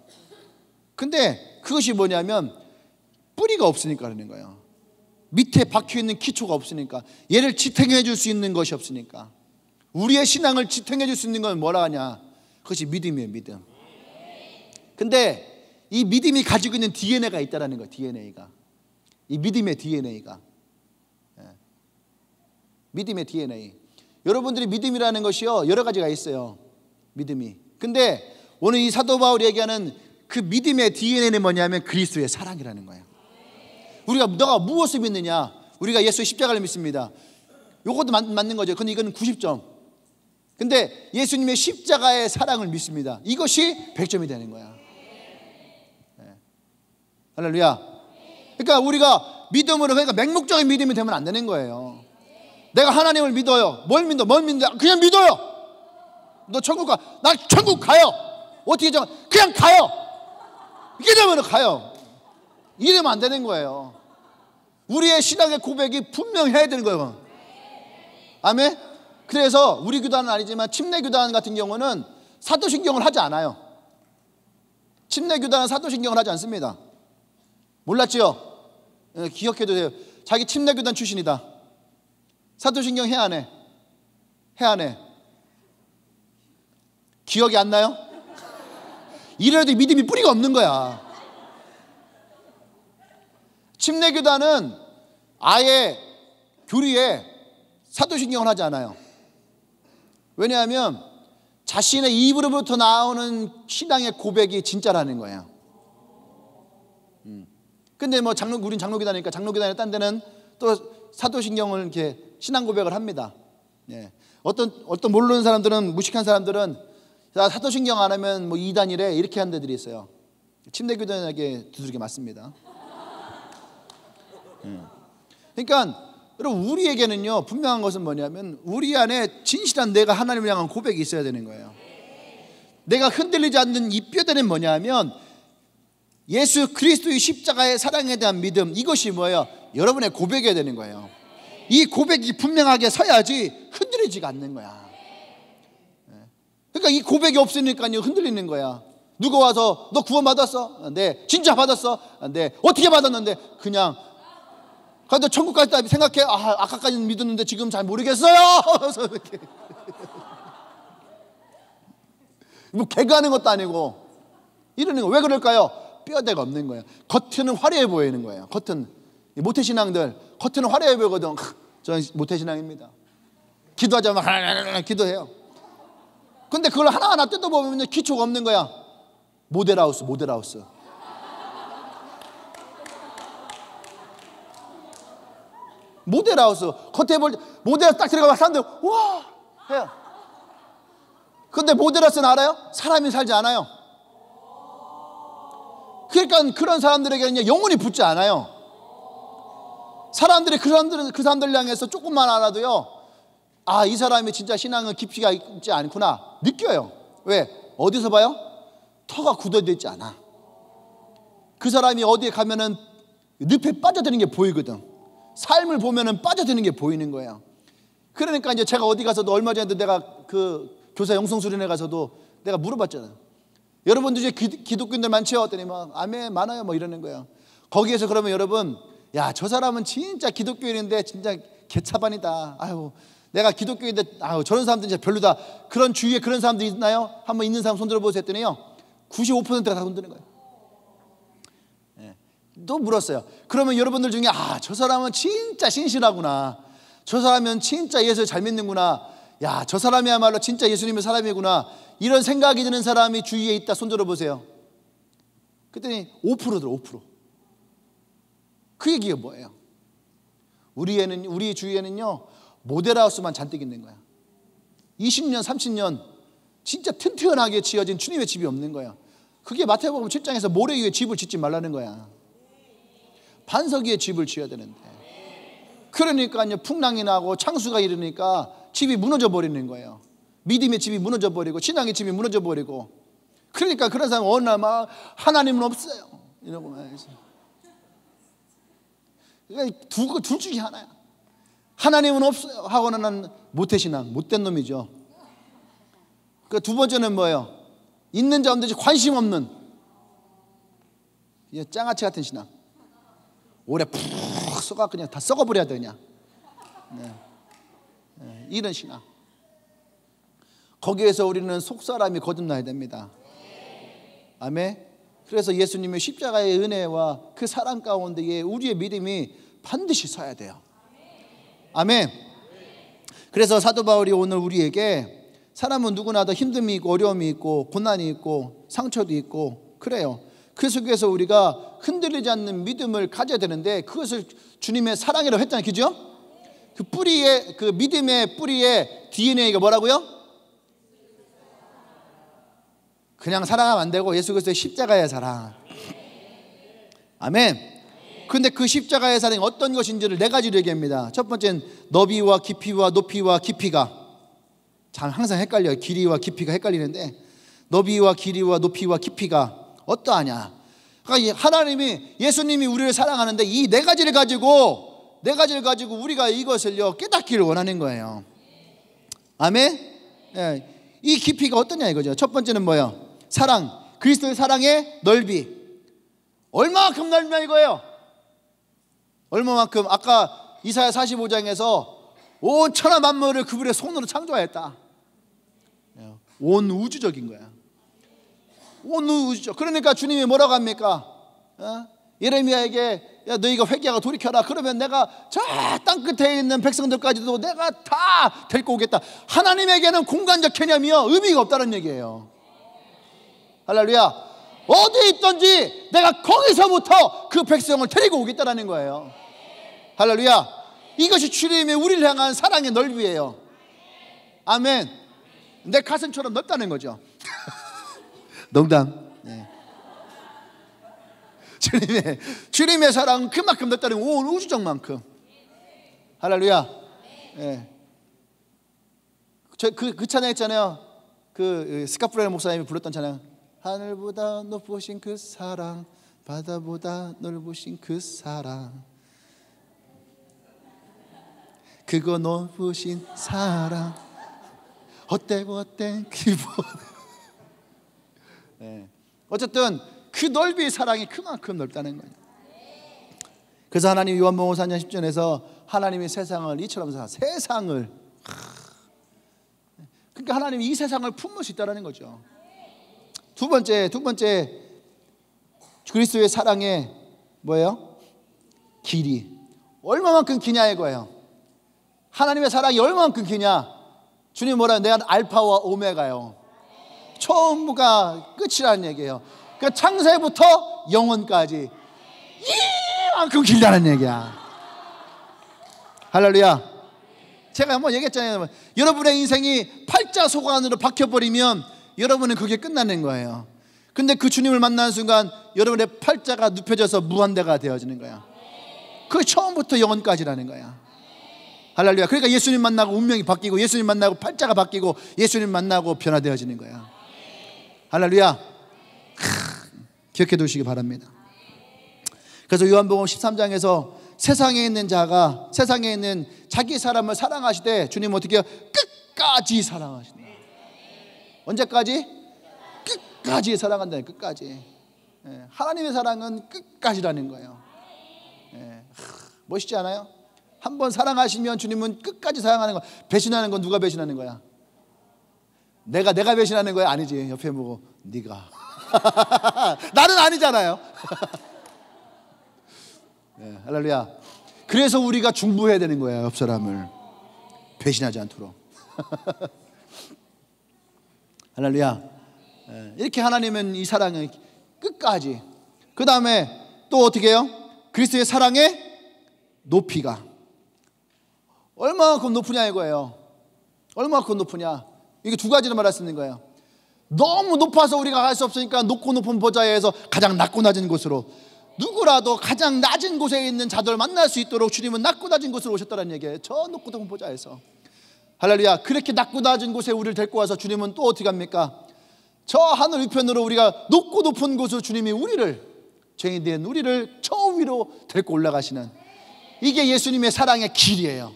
근데 그것이 뭐냐면 뿌리가 없으니까 그러는 거예요. 밑에 박혀있는 기초가 없으니까, 얘를 지탱해 줄 수 있는 것이 없으니까. 우리의 신앙을 지탱해 줄 수 있는 건 뭐라 하냐? 그것이 믿음이에요, 믿음. 근데 이 믿음이 가지고 있는 DNA가 있다라는 거예요. DNA가. 이 믿음의 DNA가. 믿음의 DNA. 여러분들이 믿음이라는 것이요 여러 가지가 있어요. 믿음이. 근데 오늘 이 사도 바울이 얘기하는 그 믿음의 DNA는 뭐냐면 그리스도의 사랑이라는 거예요. 우리가 너가 무엇을 믿느냐? 우리가 예수의 십자가를 믿습니다. 요것도 맞는 거죠. 근데 이건 90점. 근데 예수님의 십자가의 사랑을 믿습니다. 이것이 100점이 되는 거야. 할렐루야. 그러니까 우리가 믿음으로, 그러니까 맹목적인 믿음이 되면 안 되는 거예요. 내가 하나님을 믿어요. 뭘 믿어? 그냥 믿어요. 너 천국 가. 나 천국 가요. 어떻게 정해? 그냥 가요. 이게 되면 가요. 이게 되면 안 되는 거예요. 우리의 신앙의 고백이 분명해야 되는 거예요. 아멘. 그래서 우리 교단은 아니지만 침례교단 같은 경우는 사도신경을 하지 않아요. 침례교단은 사도신경을 하지 않습니다. 몰랐지요? 기억해도 돼요. 자기 침례교단 출신이다. 사도신경 해 안 해? 해 안 해? 기억이 안 나요? 이래도 믿음이 뿌리가 없는 거야. 침례교단은 아예 교리에 사도신경을 하지 않아요. 왜냐하면 자신의 입으로부터 나오는 신앙의 고백이 진짜라는 거예요. 근데 뭐 우린 장로교단이니까 장로교단에 딴 데는 또 사도신경을 이렇게 신앙 고백을 합니다. 예. 어떤 모르는 사람들은, 무식한 사람들은 사도신경 안 하면 뭐 이단이래 이렇게 하는 데들이 있어요. 침례교단에게 두들겨 맞습니다. 그러니까 여러분, 우리에게는요 분명한 것은 뭐냐면 우리 안에 진실한 내가 하나님을 향한 고백이 있어야 되는 거예요. 내가 흔들리지 않는 이 뼈대는 뭐냐면 예수 그리스도의 십자가의 사랑에 대한 믿음, 이것이 뭐예요? 여러분의 고백이어야 되는 거예요. 이 고백이 분명하게 서야지 흔들리지가 않는 거야. 그러니까 이 고백이 없으니까요 흔들리는 거야. 누가 와서 너 구원 받았어? 네. 진짜 받았어? 네. 어떻게 받았는데? 그냥 근데 천국 갈 때 생각해. 아까까지는 믿었는데 지금 잘 모르겠어요. 그래서 이렇게 뭐 개그하는 것도 아니고 이러는 거. 왜 그럴까요? 뼈대가 없는 거예요. 겉은 화려해 보이는 거예요. 겉은 모태신앙들 겉은 화려해 보이거든. 저는 모태신앙입니다. 기도하자면 기도해요. 근데 그걸 하나하나 뜯어보면 기초가 없는 거야. 모델하우스. 모델하우스. 겉에 볼 때 모델하우스 딱 들어가면 사람들 와 해요. 근데 모델하우스는 알아요? 사람이 살지 않아요. 그러니까 그런 사람들에게는 영혼이 붙지 않아요. 사람들이 그 사람들 향해서 조금만 알아도요, 이 사람이 진짜 신앙은 깊이가 있지 않구나 느껴요. 왜? 어디서 봐요? 터가 굳어져 있지 않아. 그 사람이 어디에 가면은 늪에 빠져드는 게 보이거든. 삶을 보면은 빠져드는 게 보이는 거예요. 그러니까 이제 제가 어디 가서도, 얼마 전에도 내가 그 교사 영성수련회 가서도 내가 물어봤잖아요. 여러분들 이제 기독교인들 많죠? 했더니 막 아멘 많아요 뭐 이러는 거예요. 거기에서 그러면 여러분, 야, 저 사람은 진짜 기독교인인데 진짜 개차반이다. 아유, 내가 기독교인인데 저런 사람들 진짜 별로다. 그런 주위에 그런 사람들 있나요? 한번 있는 사람 손 들어보세요 했더니요 95%가 다 손 드는 거예요. 또 물었어요. 그러면 여러분들 중에 저 사람은 진짜 신실하구나. 저 사람은 진짜 예수 잘 믿는구나. 야, 저 사람이야말로 진짜 예수님의 사람이구나. 이런 생각이 드는 사람이 주위에 있다. 손 들어보세요. 그랬더니 5%들 5%. 그 얘기가 뭐예요? 우리 주위에는요 모델하우스만 잔뜩 있는 거야. 20년 30년 진짜 튼튼하게 지어진 주님의 집이 없는 거야. 그게 마태복음 7장에서 모래 위에 집을 짓지 말라는 거야. 반석 위에 집을 지어야 되는데, 그러니까요 풍랑이 나고 창수가 일으니까 집이 무너져 버리는 거예요. 믿음의 집이 무너져 버리고 신앙의 집이 무너져 버리고. 그러니까 그런 사람은 어느 날 막 하나님은 없어요 이러고 말이죠. 그러니까 둘 중에 하나야. 하나님은 없어요 하고는 모태신앙, 못된 놈이죠. 그 두 번째는 뭐예요? 있는 자 없는 자 관심 없는 짱아치 같은 신앙. 오래 푹 썩어 그냥 다 썩어버려야 돼 그냥. 이런 신앙. 거기에서 우리는 속사람이 거듭나야 됩니다. 아멘. 그래서 예수님의 십자가의 은혜와 그 사랑 가운데에 우리의 믿음이 반드시 서야 돼요. 아멘. 그래서 사도 바울이 오늘 우리에게, 사람은 누구나 다 힘듦이 있고 어려움이 있고 고난이 있고 상처도 있고 그래요. 그 속에서 우리가 흔들리지 않는 믿음을 가져야 되는데, 그것을 주님의 사랑이라고 했잖아요. 그죠? 그 뿌리에, 그 믿음의 뿌리에 DNA가 뭐라고요? 그냥 사랑하면 안 되고 예수 그리스도의 십자가의 사랑. 아멘. 그런데 그 십자가의 사랑이 어떤 것인지를 네 가지로 얘기합니다. 첫 번째는 너비와 깊이와 높이와 깊이가, 참 항상 헷갈려요. 길이와 깊이가 헷갈리는데, 너비와 길이와 높이와 깊이가 어떠하냐. 그러니까 하나님이, 예수님이 우리를 사랑하는데 이 네 가지를 가지고 우리가 이것을요 깨닫기를 원하는 거예요. 아멘. 이 깊이가 어떠냐 이거죠. 첫 번째는 뭐예요? 사랑, 그리스도의 사랑의 넓이. 얼마만큼 넓냐 이거예요. 얼마만큼. 아까 이사야 45장에서 온 천하 만물을 그분의 손으로 창조하였다. 온 우주적인 거야. 온 우주적. 그러니까 주님이 뭐라고 합니까? 예레미야에게 야, 너희가 회개하고 돌이켜라. 그러면 내가 저 땅끝에 있는 백성들까지도 내가 다 데리고 오겠다. 하나님에게는 공간적 개념이요 의미가 없다는 얘기예요. 할렐루야. 어디에 있든지 내가 거기서부터 그 백성을 데리고 오겠다라는 거예요. 할렐루야. 이것이 주님의 우리를 향한 사랑의 넓이에요. 아멘. 내 가슴처럼 넓다는 거죠. 농담. 네. 주님의 사랑은 그만큼 넓다는 온 우주적만큼. 할렐루야. 네. 그 찬양 했잖아요. 그 스카프라는 목사님이 불렀던 찬양. 하늘보다 높으신 그 사랑, 바다보다 넓으신 그 사랑, 그거 높으신 사랑, 헛되고 헛된 기분. 네. 어쨌든 그 넓이의 사랑이 그만큼 넓다는 거예요. 그래서 하나님 요한복음 4장 10절에서 하나님이 세상을 이처럼 세상을, 그러니까 하나님이 이 세상을 품을 수 있다는 거죠. 두 번째 그리스도의 사랑의 뭐예요? 길이 얼마만큼 기냐 이거예요. 하나님의 사랑이 얼마만큼 기냐. 주님 뭐라 내가 알파와 오메가요. 처음부가 끝이라는 얘기예요. 그러니까 창세부터 영원까지 이만큼 길다는 얘기야. 할렐루야. 제가 한번 얘기했잖아요. 여러분의 인생이 팔자소관으로 박혀버리면 여러분은 그게 끝나는 거예요. 근데 그 주님을 만나는 순간 여러분의 팔자가 눕혀져서 무한대가 되어지는 거야. 그게 처음부터 영원까지라는 거야. 할렐루야. 그러니까 예수님 만나고 운명이 바뀌고, 예수님 만나고 팔자가 바뀌고, 예수님 만나고 변화되어지는 거야. 할렐루야. 기억해 두시기 바랍니다. 그래서 요한복음 13장에서 세상에 있는 자가 세상에 있는 자기 사람을 사랑하시되 주님은 어떻게 해요? 끝까지 사랑하신다. 언제까지? 끝까지 사랑한다는, 끝까지. 하나님의 사랑은 끝까지라는 거예요. 멋있지 않아요? 한번 사랑하시면 주님은 끝까지 사랑하는 거야. 배신하는 건 누가 배신하는 거야? 내가 배신하는 거야? 아니지. 옆에 보고 네가. 나는 아니잖아요. 할렐루야. 그래서 우리가 중보해야 되는 거야. 옆 사람을 배신하지 않도록. 할렐루야. 이렇게 하나님은 이 사랑을 끝까지. 그 다음에 또 어떻게 해요? 그리스도의 사랑의 높이가 얼마만큼 높으냐 이거예요. 얼마만큼 높으냐. 이게 두 가지를 말할 수 있는 거예요. 너무 높아서 우리가 갈 수 없으니까 높고 높은 보좌에서 가장 낮고 낮은 곳으로, 누구라도 가장 낮은 곳에 있는 자들 만날 수 있도록 주님은 낮고 낮은 곳으로 오셨다는 얘기예요. 저 높고 높은 보좌에서. 할렐루야. 그렇게 낮고 낮은 곳에 우리를 데리고 와서 주님은 또 어떻게 합니까? 저 하늘 위편으로 우리가 높고 높은 곳으로 주님이 우리를, 죄인된 우리를 저 위로 데리고 올라가시는, 이게 예수님의 사랑의 길이에요.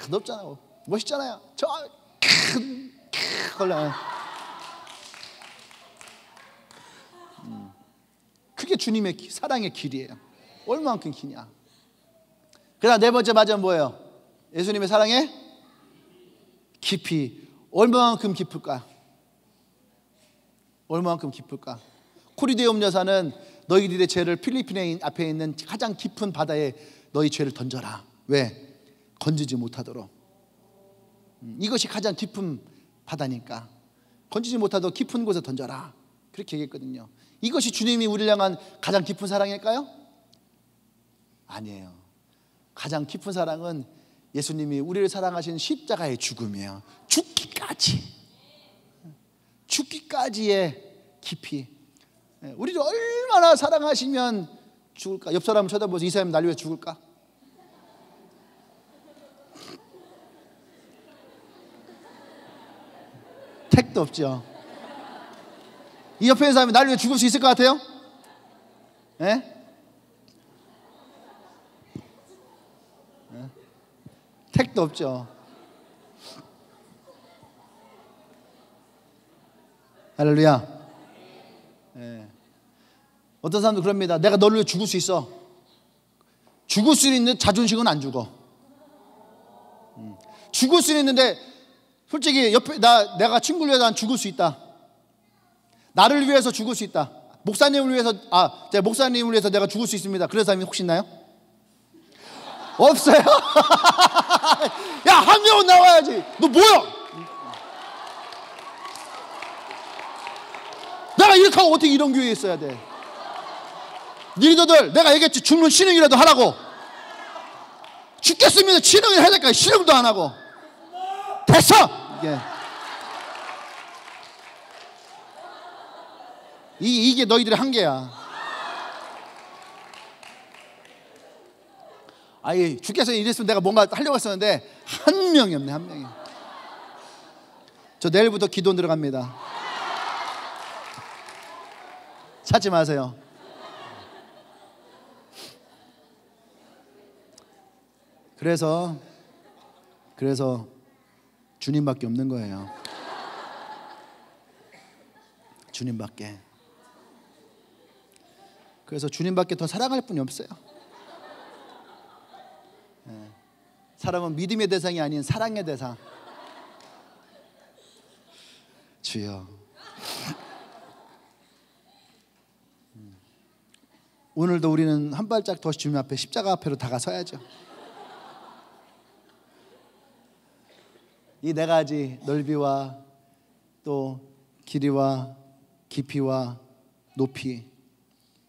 높잖아요. 멋있잖아요. 저 올라가. 그게 주님의 사랑의 길이에요. 얼마만큼 기냐. 그다음 네 번째 맞은 뭐예요? 예수님의 사랑의 깊이. 얼마만큼 깊을까? 얼마만큼 깊을까? 코리데움 여사는 너희들의 죄를 필리핀에 앞에 있는 가장 깊은 바다에 너희 죄를 던져라. 왜? 건지지 못하도록. 이것이 가장 깊은 바다니까 건지지 못하도록 깊은 곳에 던져라. 그렇게 얘기했거든요. 이것이 주님이 우리를 향한 가장 깊은 사랑일까요? 아니에요. 가장 깊은 사랑은 예수님이 우리를 사랑하신 십자가의 죽음이에요. 죽기까지의 깊이. 우리를 얼마나 사랑하시면 죽을까? 옆 사람을 쳐다보면서 이 사람이 날 위해 죽을까? 택도 없죠. 이 옆에 있는 사람이 날 위해 죽을 수 있을 것 같아요? 택도 없죠. 할렐루야. 어떤 사람도 그럽니다. 내가 너를 위해 죽을 수 있어. 죽을 수 있는 자존심은 안 죽어. 죽을 수 있는데 솔직히 옆에 내가 친구를 위해서 난 죽을 수 있다. 나를 위해서 죽을 수 있다. 목사님을 위해서 제가 목사님을 위해서 내가 죽을 수 있습니다. 그런 사람이 혹시 있나요? 없어요. 야, 한 명은 나와야지. 너 뭐야? 내가 이렇게 하고 어떻게 이런 교회에 있어야 돼? 니들들 내가 얘기했지, 죽는 신흥이라도 하라고. 죽겠으면 신흥을 해야 될까? 신흥도 안 하고. 됐어. 이게 너희들의 한계야. 아예 주께서 이랬으면 내가 뭔가 하려고 했었는데 한 명이 없네. 한 명이. 저 내일부터 기도 들어갑니다. 찾지 마세요. 그래서 주님밖에 없는 거예요. 주님밖에. 그래서 주님밖에 더 사랑할 분이 없어요. 사랑은 믿음의 대상이 아닌 사랑의 대상. 주여. 오늘도 우리는 한 발짝 더 주님 앞에, 십자가 앞으로 다가서야죠. 이 네 가지 넓이와 또 길이와 깊이와 높이,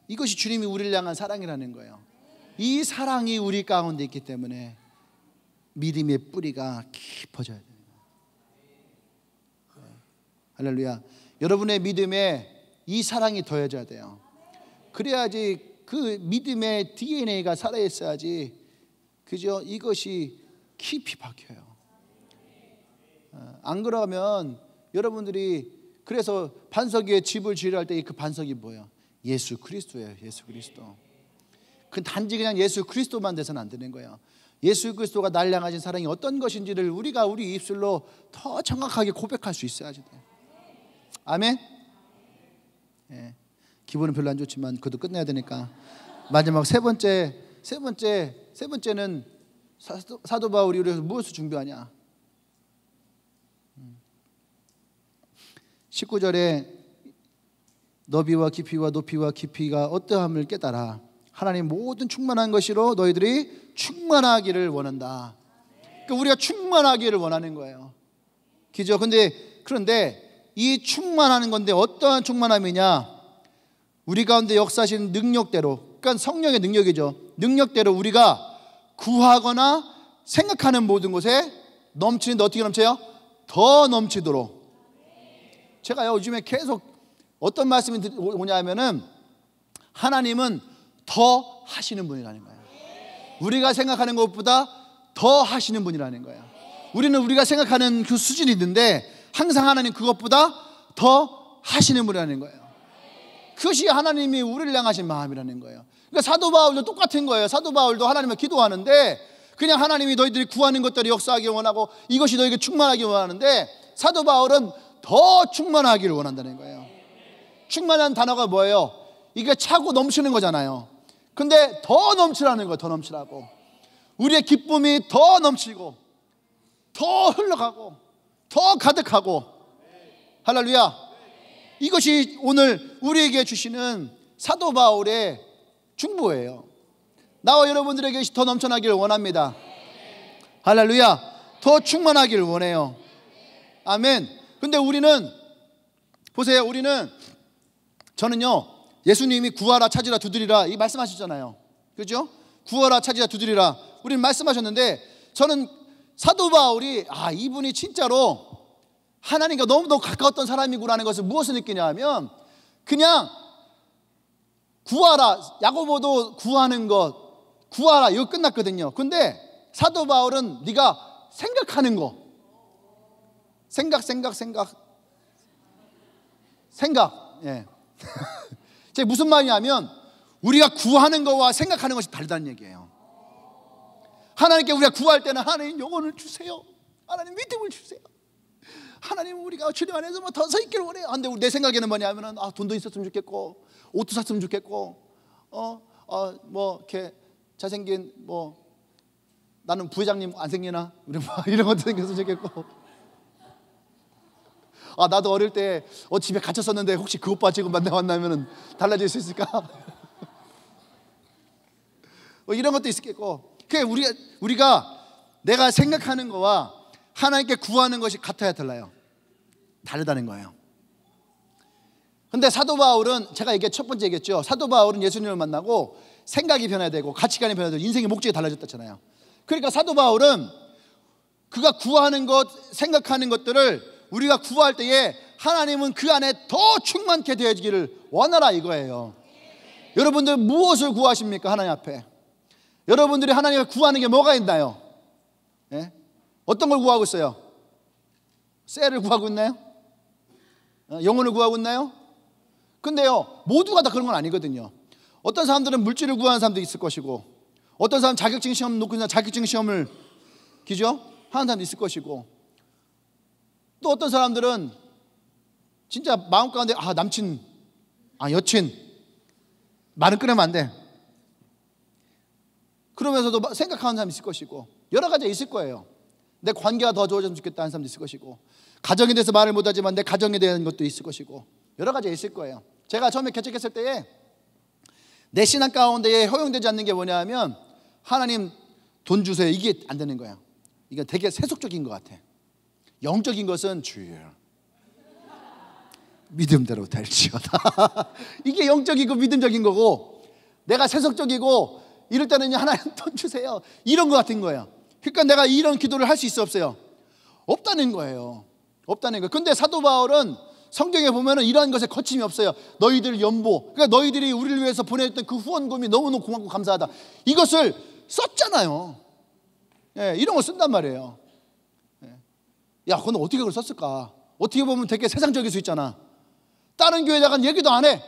이것이 주님이 우리를 향한 사랑이라는 거예요. 이 사랑이 우리 가운데 있기 때문에 믿음의 뿌리가 깊어져야 됩니다. 할렐루야. 여러분의 믿음에 이 사랑이 더해져야 돼요. 그래야지 그 믿음의 DNA가 살아있어야지, 그죠? 이것이 깊이 박혀요. 안 그러면 여러분들이, 그래서 반석 위에 집을 지으려 할 때 그 반석이 뭐예요? 예수 그리스도예요. 예수 그리스도. 그 단지 그냥 예수 그리스도만 돼서는 안 되는 거예요. 예수 그리스도가 날 향하신 사랑이 어떤 것인지를 우리가 우리 입술로 더 정확하게 고백할 수 있어야지 돼요. 아멘. 예. 기분은 별로 안 좋지만 그것도 끝내야 되니까 마지막 세 번째는 사도 바울이 우리에서 무엇을 준비하냐? 19절에 너비와 깊이와 높이와 깊이가 어떠함을 깨달아 하나님 모든 충만한 것으로 너희들이 충만하기를 원한다. 그러니까 우리가 충만하기를 원하는 거예요. 그죠? 그런데 이 충만하는 건데 어떠한 충만함이냐? 우리 가운데 역사하시는 능력대로, 그러니까 성령의 능력이죠. 능력대로 우리가 구하거나 생각하는 모든 것에 넘치는데 어떻게 넘쳐요? 더 넘치도록. 제가 요즘에 계속 어떤 말씀이 오냐면은 하나님은 더 하시는 분이라는 거예요. 우리가 생각하는 것보다 더 하시는 분이라는 거예요. 우리는 우리가 생각하는 그 수준이 있는데 항상 하나님 그것보다 더 하시는 분이라는 거예요. 그것이 하나님이 우리를 향하신 마음이라는 거예요. 그러니까 사도 바울도 똑같은 거예요. 사도 바울도 하나님을 기도하는데 그냥 하나님이 너희들이 구하는 것들이 역사하기 원하고 이것이 너희에게 충만하기 원하는데 사도 바울은 더 충만하기를 원한다는 거예요. 충만한 단어가 뭐예요? 이게 차고 넘치는 거잖아요. 근데 더 넘치라는 거예요. 더 넘치라고. 우리의 기쁨이 더 넘치고 더 흘러가고 더 가득하고. 할렐루야. 이것이 오늘 우리에게 주시는 사도 바울의 중보예요. 나와 여러분들에게 더 넘쳐나기를 원합니다. 할렐루야. 더 충만하기를 원해요. 아멘. 근데 우리는 보세요. 저는요, 예수님이 구하라 찾으라 두드리라 이 말씀하셨잖아요. 그죠? 구하라 찾으라 두드리라 우리는 말씀하셨는데, 저는 사도 바울이 이분이 진짜로 하나님과 너무너무 가까웠던 사람이구나라는 것을 무엇을 느끼냐 하면, 그냥 구하라, 야고보도 구하는 것 구하라 이거 끝났거든요. 근데 사도 바울은 네가 생각하는 거, 생각 예. 제 무슨 말이냐면 우리가 구하는 것과 생각하는 것이 다르다는 얘기예요. 하나님께 우리가 구할 때는 하나님 영혼을 주세요, 하나님 믿음을 주세요, 하나님 우리가 주님 안에서 더 서 있기를 원해요. 근데 내 생각에는 뭐냐면은 돈도 있었으면 좋겠고 옷도 샀으면 좋겠고 뭐 이렇게 잘생긴 나는 부회장님 안 생기나? 우리 이런 것도 생겼으면 좋겠고 아, 나도 어릴 때 집에 갇혔었는데 혹시 그 오빠 지금 만나면 달라질 수 있을까? 이런 것도 있겠고, 우리가 내가 생각하는 거와 하나님께 구하는 것이 같아야 달라요. 다르다는 거예요. 근데 사도 바울은, 제가 첫 번째 얘기했죠. 사도 바울은 예수님을 만나고 생각이 변화되고 가치관이 변화되고 인생의 목적이 달라졌다잖아요. 그러니까 사도 바울은 그가 구하는 것, 생각하는 것들을 우리가 구할 때에 하나님은 그 안에 더 충만케 되어지기를 원하라 이거예요. 여러분들 무엇을 구하십니까? 하나님 앞에 여러분들이 하나님을 구하는 게 뭐가 있나요? 예? 어떤 걸 구하고 있어요? 쇠를 구하고 있나요? 영혼을 구하고 있나요? 근데요, 모두가 다 그런 건 아니거든요. 어떤 사람들은 물질을 구하는 사람도 있을 것이고, 어떤 사람은 자격증 시험 놓고 있는 자격증 시험을 기죠? 하는 사람도 있을 것이고, 또 어떤 사람들은 진짜 마음 가운데 남친, 여친 말은 끊으면 안 돼. 그러면서도 생각하는 사람이 있을 것이고, 여러 가지가 있을 거예요. 내 관계가 더 좋아졌으면 좋겠다 하는 사람도 있을 것이고, 가정에 대해서 말을 못하지만 내 가정에 대한 것도 있을 것이고, 여러 가지가 있을 거예요. 제가 처음에 개척했을 때에 내 신앙 가운데에 허용되지 않는 게 뭐냐 하면, 하나님 돈 주세요, 이게 안 되는 거예요. 이게 되게 세속적인 것 같아. 영적인 것은 주여 믿음대로 될지어다. 이게 영적이고 믿음적인 거고, 내가 세속적이고 이럴 때는 하나님 돈 주세요 이런 것 같은 거예요. 그러니까 내가 이런 기도를 할 수 있어 없어요? 없다는 거예요. 없다는 거예요. 근데 사도 바울은 성경에 보면은 이러한 것에 거침이 없어요. 너희들 연보, 그러니까 너희들이 우리를 위해서 보내줬던 그 후원금이 너무너무 고맙고 감사하다, 이것을 썼잖아요. 예, 이런 걸 쓴단 말이에요. 예. 야, 그건 어떻게 그걸 썼을까? 어떻게 보면 되게 세상적일 수 있잖아. 다른 교회다가는 얘기도 안 해.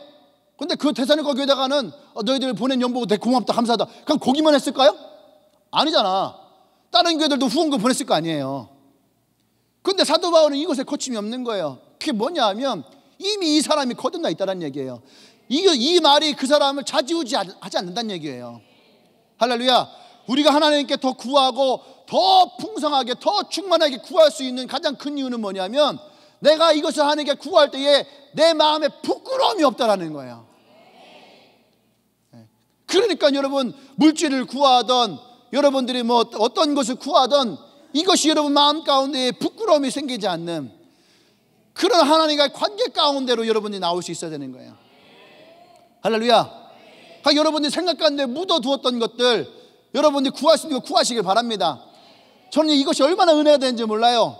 근데 그 대사님과 교회다가는 너희들 보낸 연보고 되게 고맙다 감사하다, 그냥 거기만 했을까요? 아니잖아. 다른 교회들도 후원금 보냈을 거 아니에요. 근데 사도 바울은 이것에 거침이 없는 거예요. 그게 뭐냐 하면 이미 이 사람이 거듭나 있다는 얘기예요. 이 말이 그 사람을 좌지우지하지 않는다는 얘기예요. 할렐루야. 우리가 하나님께 더 구하고 더 풍성하게 더 충만하게 구할 수 있는 가장 큰 이유는 뭐냐면, 내가 이것을 하나님께 구할 때에 내 마음에 부끄러움이 없다라는 거예요. 그러니까 여러분, 물질을 구하던, 여러분들이 뭐 어떤 것을 구하던, 이것이 여러분 마음 가운데에 부끄러움이 생기지 않는 그런 하나님과의 관계 가운데로 여러분이 나올 수 있어야 되는 거예요. 할렐루야. 그러니까 여러분들이 생각 가운데 묻어두었던 것들, 여러분들이 구할 수 있는 거 구하시길 바랍니다. 저는 이것이 얼마나 은혜가 되는지 몰라요.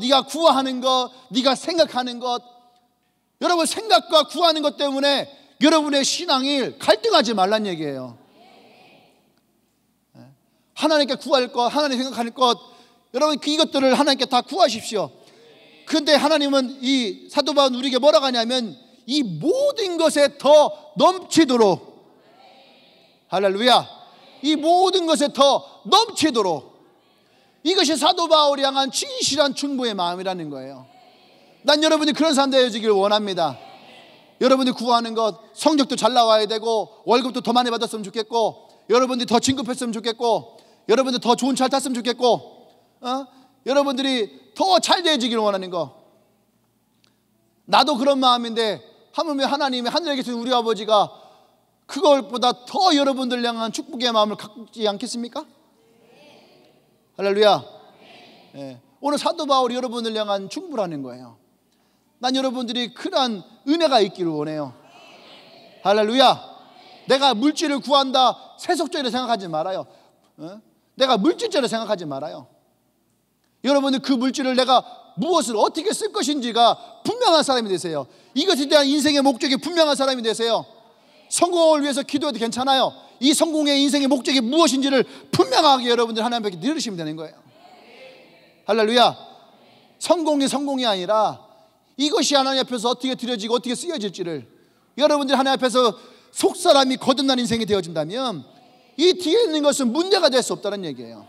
네가 구하는 것, 네가 생각하는 것, 여러분 생각과 구하는 것 때문에 여러분의 신앙이 갈등하지 말란 얘기예요. 하나님께 구할 것, 하나님 생각할 것, 여러분 이것들을 하나님께 다 구하십시오. 그런데 하나님은 이 사도 바울은 우리에게 뭐라고 하냐면, 이 모든 것에 더 넘치도록, 할렐루야, 이 모든 것에 더 넘치도록, 이것이 사도 바울이 향한 진실한 충고의 마음이라는 거예요. 난 여러분이 그런 사람 되어지길 원합니다. 여러분이 구하는 것, 성적도 잘 나와야 되고, 월급도 더 많이 받았으면 좋겠고, 여러분들이 더 진급했으면 좋겠고, 여러분들 더 좋은 차를 탔으면 좋겠고, 여러분들이 더 잘 되어지기를 원하는 거. 나도 그런 마음인데 하물며 하나님이 하늘에 계신 우리 아버지가 그것보다 더 여러분들 향한 축복의 마음을 갖지 않겠습니까? 할렐루야. 예. 오늘 사도 바울이 여러분을 향한 충고라는 거예요. 난 여러분들이 그러한 은혜가 있기를 원해요. 할렐루야. 내가 물질을 구한다 세속적으로 생각하지 말아요. 내가 물질적으로 생각하지 말아요. 여러분들 그 물질을 내가 무엇을 어떻게 쓸 것인지가 분명한 사람이 되세요. 이것에 대한 인생의 목적이 분명한 사람이 되세요. 성공을 위해서 기도해도 괜찮아요. 이 성공의 인생의 목적이 무엇인지를 분명하게 여러분들 하나님 앞에 들으시면 되는 거예요. 할렐루야. 성공이 아니라 이것이 하나님 앞에서 어떻게 드려지고 어떻게 쓰여질지를, 여러분들이 하나님 앞에서 속사람이 거듭난 인생이 되어진다면 이 뒤에 있는 것은 문제가 될 수 없다는 얘기예요.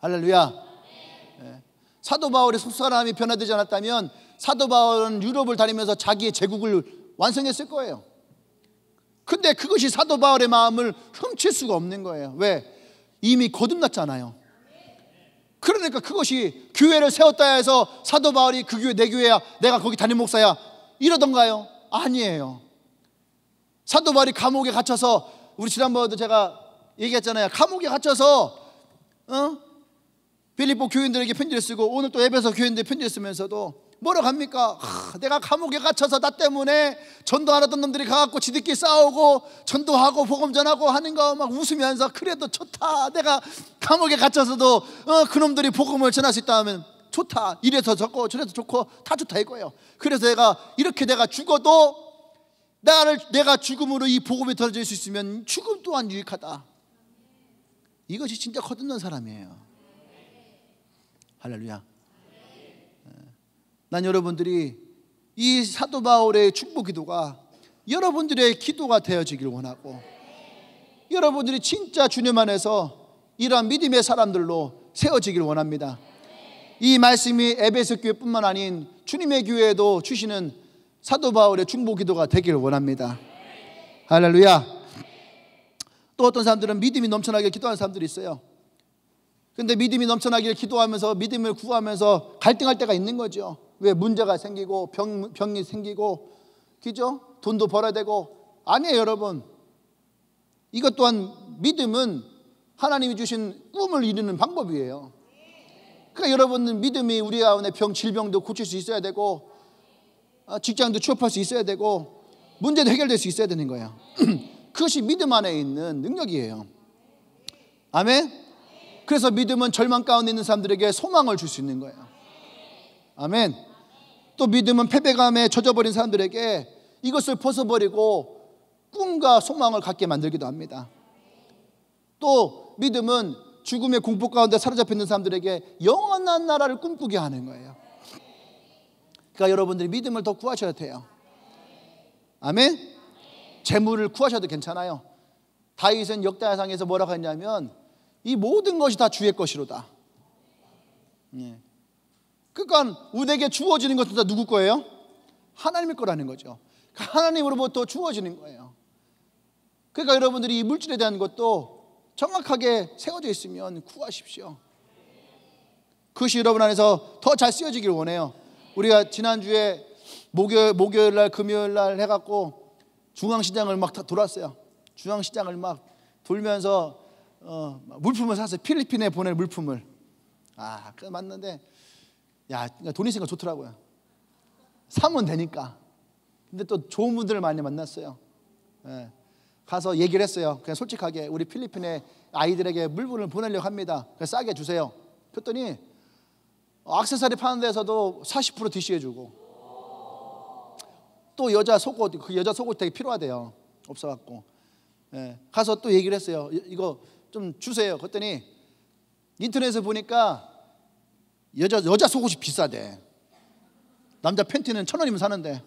할렐루야. 사도 바울의 속사람이 변화되지 않았다면 사도 바울은 유럽을 다니면서 자기의 제국을 완성했을 거예요. 근데 그것이 사도 바울의 마음을 훔칠 수가 없는 거예요. 왜? 이미 거듭났잖아요. 그러니까 그것이 교회를 세웠다 해서 사도 바울이 그 교회 내 교회야, 내가 거기 담임 목사야 이러던가요? 아니에요. 사도 바울이 감옥에 갇혀서, 우리 지난번에도 제가 얘기했잖아요. 감옥에 갇혀서 빌립보 교인들에게 편지를 쓰고, 오늘 또 에베소 교인들에게 편지를 쓰면서도 뭐라고 합니까? 내가 감옥에 갇혀서 나 때문에 전도 안 하던 놈들이 가갖고 지들끼리 싸우고 전도하고 복음 전하고 하는 거 막 웃으면서, 그래도 좋다, 내가 감옥에 갇혀서도 그놈들이 복음을 전할 수 있다 하면 좋다, 이래서 좋고 저래서 좋고 다 좋다 이거예요. 그래서 내가 죽어도 내가 죽음으로 이 복음이 들어질 수 있으면 죽음 또한 유익하다. 이것이 진짜 거듭난 사람이에요. 할렐루야. 난 여러분들이 이 사도 바울의 축복 기도가 여러분들의 기도가 되어지길 원하고, 여러분들이 진짜 주님 안에서 이러한 믿음의 사람들로 세워지길 원합니다. 이 말씀이 에베소 교회뿐만 아닌 주님의 교회에도 주시는 사도 바울의 중보 기도가 되기를 원합니다. 할렐루야. 또 어떤 사람들은 믿음이 넘쳐나게 기도하는 사람들이 있어요. 근데 믿음이 넘쳐나길 기도하면서, 믿음을 구하면서 갈등할 때가 있는 거죠. 왜? 문제가 생기고 병이 생기고, 그죠? 돈도 벌어야 되고. 아니에요 여러분. 이것 또한 믿음은 하나님이 주신 꿈을 이루는 방법이에요. 그러니까 여러분은 믿음이 우리 가운데 질병도 고칠 수 있어야 되고, 직장도 취업할 수 있어야 되고, 문제도 해결될 수 있어야 되는 거예요. 그것이 믿음 안에 있는 능력이에요. 아멘. 그래서 믿음은 절망 가운데 있는 사람들에게 소망을 줄 수 있는 거예요. 아멘. 또 믿음은 패배감에 젖어버린 사람들에게 이것을 벗어버리고 꿈과 소망을 갖게 만들기도 합니다. 또 믿음은 죽음의 공포 가운데 사로잡혀 있는 사람들에게 영원한 나라를 꿈꾸게 하는 거예요. 그러니까 여러분들이 믿음을 더 구하셔야 돼요. 아멘. 재물을 구하셔도 괜찮아요. 다윗은 역대하상에서 뭐라고 했냐면, 이 모든 것이 다 주의 것이로다. 그러니까 우리에게 주어지는 것은 다 누구 거예요? 하나님의 거라는 거죠. 하나님으로부터 주어지는 거예요. 그러니까 여러분들이 이 물질에 대한 것도 정확하게 세워져 있으면 구하십시오. 그것이 여러분 안에서 더 잘 쓰여지기를 원해요. 우리가 지난주에 목요일 날 금요일 날 해갖고 중앙시장을 막 다 돌았어요. 중앙시장을 막 돌면서 물품을 샀어요. 필리핀에 보낼 물품을. 그래서 맞는데, 돈 있으니까 좋더라고요. 사면 되니까. 근데 또 좋은 분들을 많이 만났어요. 가서 얘기를 했어요. 그냥 솔직하게, 우리 필리핀에 아이들에게 물품을 보내려고 합니다. 그래서 싸게 주세요. 그랬더니 액세서리 파는 데서도 40% DC해주고, 또 여자 속옷, 그 여자 속옷 되게 필요하대요. 없어갖고. 가서 또 얘기를 했어요. 이거 좀 주세요. 그랬더니 인터넷에 보니까 여자 속옷이 비싸대. 남자 팬티는 1,000원이면 사는데.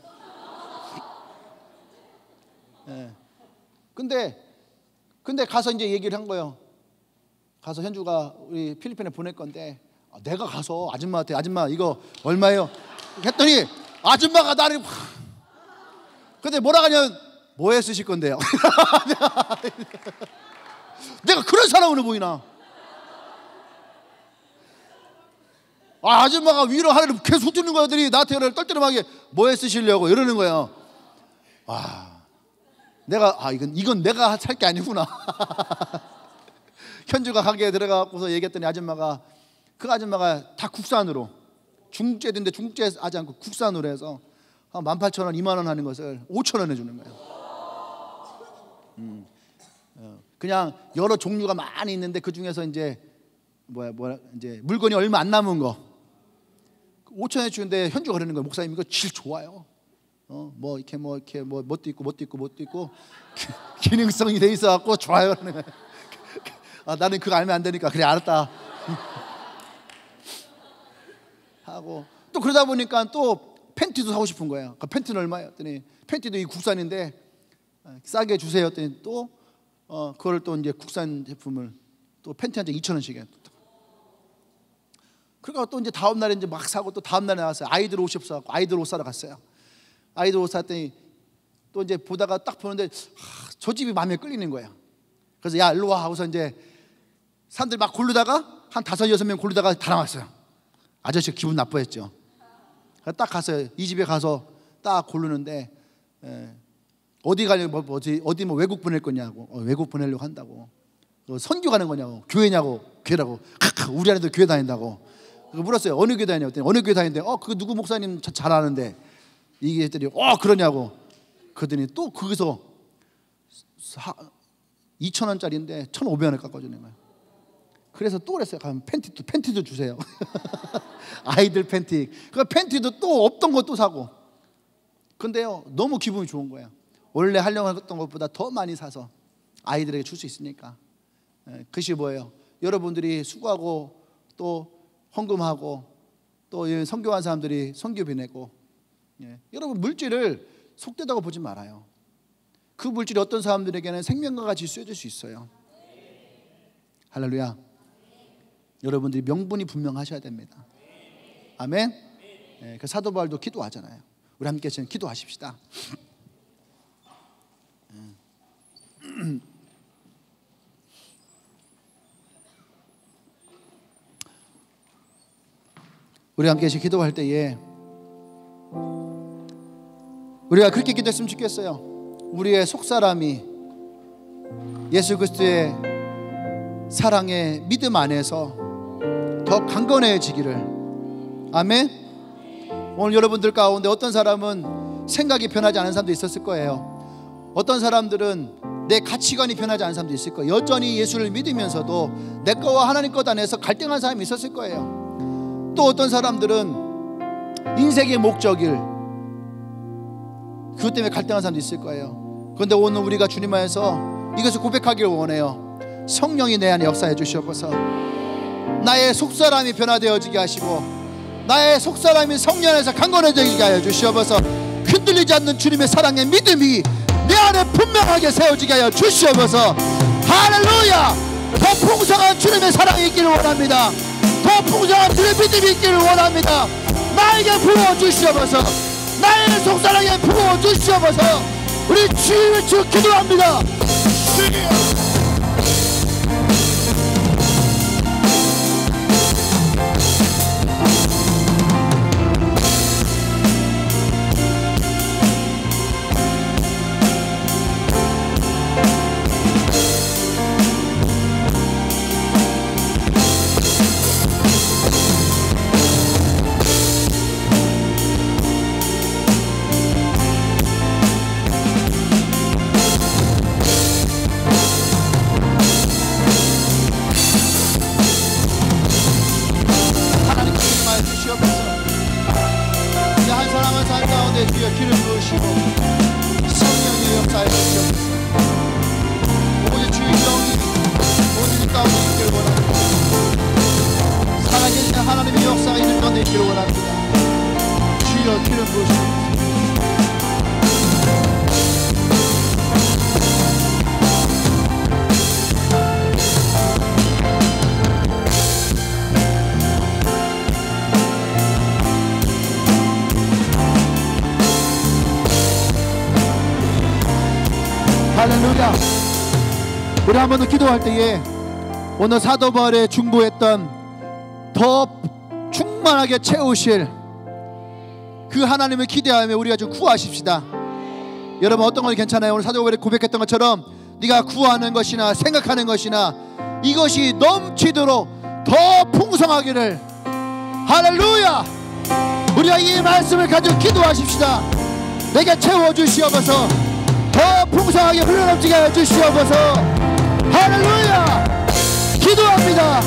근데 가서 이제 얘기를 한 거예요. 가서 현주가 우리 필리핀에 보낼 건데, 내가 가서 아줌마한테, 아줌마 이거 얼마예요? 했더니 아줌마가 나를 근데 뭐라 하냐면, 뭐에 쓰실 건데요? 내가 그런 사람으로 보이나? 아줌마가 위로 하려고 계속 듣는 거들이 나한테 떨떠름하게 뭐에 쓰시려고 이러는 거예요. 내가 이건 내가 살 게 아니구나. 현주가 가게에 들어가고서 얘기했더니 그 아줌마가 다 국산으로, 중국제인데 중국제하지 않고 국산으로 해서 한 18,000원, 20,000원 하는 것을 5,000원에 주는 거예요. 그냥 여러 종류가 많이 있는데 그 중에서 이제 이제 물건이 얼마 안 남은 거 5,000원에 주는데 현주가 그러는 거예요. 목사님 이거 질 좋아요. 이렇게 뭣도 있고 기능성이 돼 있어 갖고 좋아요. 그러는 거예요. 나는 그거 알면 안 되니까 그래 알았다. 하고 또 그러다 보니까 또 팬티도 사고 싶은 거예요. 팬티는 얼마예요? 했더니 팬티도 이 국산인데 싸게 주세요. 했더니 또 그걸 또 이제 국산 제품을 또 팬티 한 장 2,000원씩 해. 그러니까 또 이제 다음 날에 이제 막 사고 또 다음 날에 나왔어요. 아이들 옷이 없어갖고 아이들 옷 사러 갔어요. 아이들 옷 샀더니 또 이제 보다가 딱 보는데 저 집이 마음에 끌리는 거예요. 그래서 야 일로 와 하고서 이제 사람들 막 고르다가 한 5-6명 고르다가 다 나왔어요. 아저씨가 기분 나빠했죠. 딱 갔어요. 이 집에 가서 딱 고르는데 어디 가려고 어디 뭐 외국 보낼 거냐고. 외국 보내려고 한다고. 선교 가는 거냐고. 교회냐고. 교회라고. 우리 아내도 교회 다닌다고. 물었어요. 어느 교회 다니냐고. 어느 교회 다니는데 그거 누구 목사님 잘 아는데 이게 했더니 그러냐고. 그러더니 또 거기서 2,000원짜리인데 1,500원을 깎아주는 거예요. 그래서 또 그랬어요. 가면 팬티도 주세요. 아이들 팬티. 그 팬티도 또 없던 것도 사고. 근데요, 너무 기분이 좋은 거예요. 원래 하려고 했던 것보다 더 많이 사서 아이들에게 줄 수 있으니까. 그것이 뭐예요? 여러분들이 수고하고 또 헌금하고 또 선교한 사람들이 선교비 내고, 여러분 물질을 속되다고 보지 말아요. 그 물질이 어떤 사람들에게는 생명과 같이 쓰여질 수 있어요. 할렐루야. 여러분들이 명분이 분명하셔야 됩니다. 아멘. 그 사도 바울도 기도하잖아요. 우리 함께 지금 기도하십시다. 우리 함께 기도할 때에 우리가 그렇게 기도했으면 좋겠어요. 우리의 속사람이 예수 그리스도의 사랑의 믿음 안에서 더 강건해지기를. 아멘. 오늘 여러분들 가운데 어떤 사람은 생각이 변하지 않은 사람도 있었을 거예요. 어떤 사람들은 내 가치관이 변하지 않은 사람도 있을 거예요. 여전히 예수를 믿으면서도 내 거와 하나님 것 안에서 갈등한 사람이 있었을 거예요. 또 어떤 사람들은 인생의 목적일 그것 때문에 갈등한 사람도 있을 거예요. 그런데 오늘 우리가 주님 안에서 이것을 고백하기를 원해요. 성령이 내 안에 역사해 주시옵소서. 나의 속사람이 변화되어지게 하시고 나의 속사람이 성령 안에서 강건해지게 하여 주시옵소서. 흔들리지 않는 주님의 사랑의 믿음이 내 안에 분명하게 세워지게 하여 주시옵소서. 할렐루야. 더 풍성한 주님의 사랑이 있기를 원합니다. 더 풍성한 주님의 믿음이 있기를 원합니다. 나에게 부어주시옵소서. 나의 속사랑에 부어주시옵소서. 우리 주님을 주 기도합니다. 할렐루야. 우리 한 번 더 기도할 때에 오늘 사도 바울의 중보했던 더 충만하게 채우실 그 하나님을 기대하며 우리가 좀 구하십시다. 여러분 어떤 건 괜찮아요. 오늘 사도 바울이 고백했던 것처럼 네가 구하는 것이나 생각하는 것이나 이것이 넘치도록 더 풍성하기를. 할렐루야. 우리가 이 말씀을 가지고 기도하십시다. 내게 채워주시옵소서. 더 풍성하게 흘러넘치게 하여 주시옵소서. 할렐루야. 기도합니다.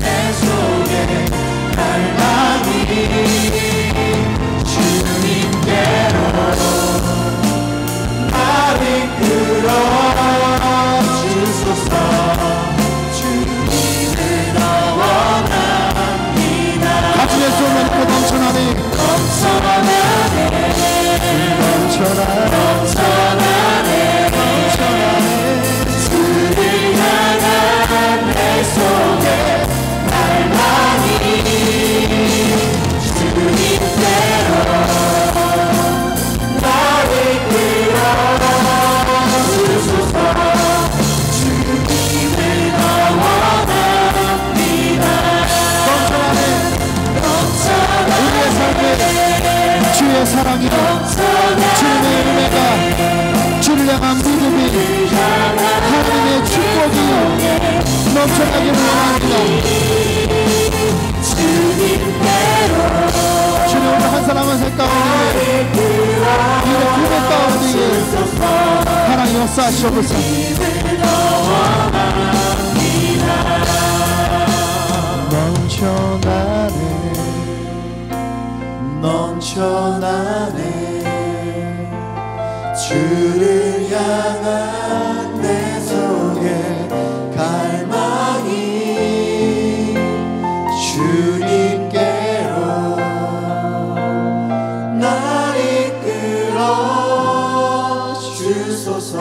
내 속에 갈망이 주님께로 나를 이끌어 주소서. 주님을 더 원합니다. 같이 내 손을 얹고 넘쳐나네 넘쳐나네 주를 향한 내 속에 갈망이 주님께로 나를 이끌어 주소서. 주님을 더 원합니다. 넘쳐나네 우리의 삶에 주의 사랑이 주님의 은혜가 주를 향한 믿음이 하나님의 축복이 넘쳐나기를 원합니다. 주님 오늘 한 사람 한 사람 가운데 이의 꿈의 가운데 하나님 역사하시옵소서. 넘쳐나네 주를 향한 내 속에 갈망이 주님께로 날 이끌어 주소서.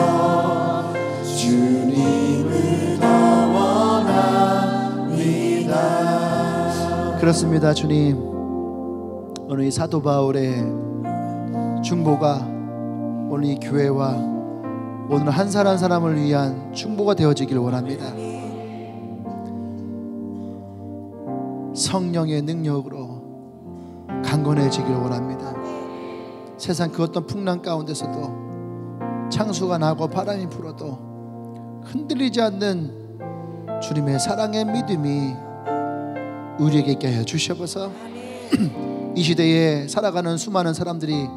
주님을 더 원합니다. 그렇습니다. 주님, 오늘 이 사도 바울의 중보가 오늘 이 교회와 오늘 한 사람 한 사람을 위한 중보가 되어지길 원합니다. 성령의 능력으로 강건해지길 원합니다. 세상 그 어떤 풍랑 가운데서도 창수가 나고 바람이 불어도 흔들리지 않는 주님의 사랑의 믿음이 우리에게 있게 하여 주시옵소서. 이 시대에 살아가는 수많은 사람들이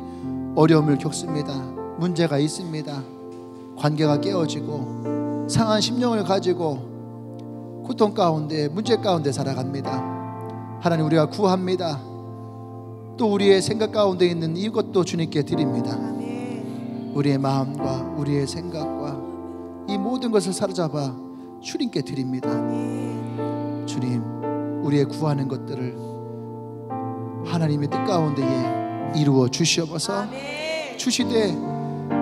어려움을 겪습니다. 문제가 있습니다. 관계가 깨어지고 상한 심령을 가지고 고통 가운데 문제 가운데 살아갑니다. 하나님, 우리가 구합니다. 또 우리의 생각 가운데 있는 이것도 주님께 드립니다. 우리의 마음과 우리의 생각과 이 모든 것을 사로잡아 주님께 드립니다. 주님, 우리의 구하는 것들을 하나님의 뜻 가운데에 이루어 주시옵소서. 주시되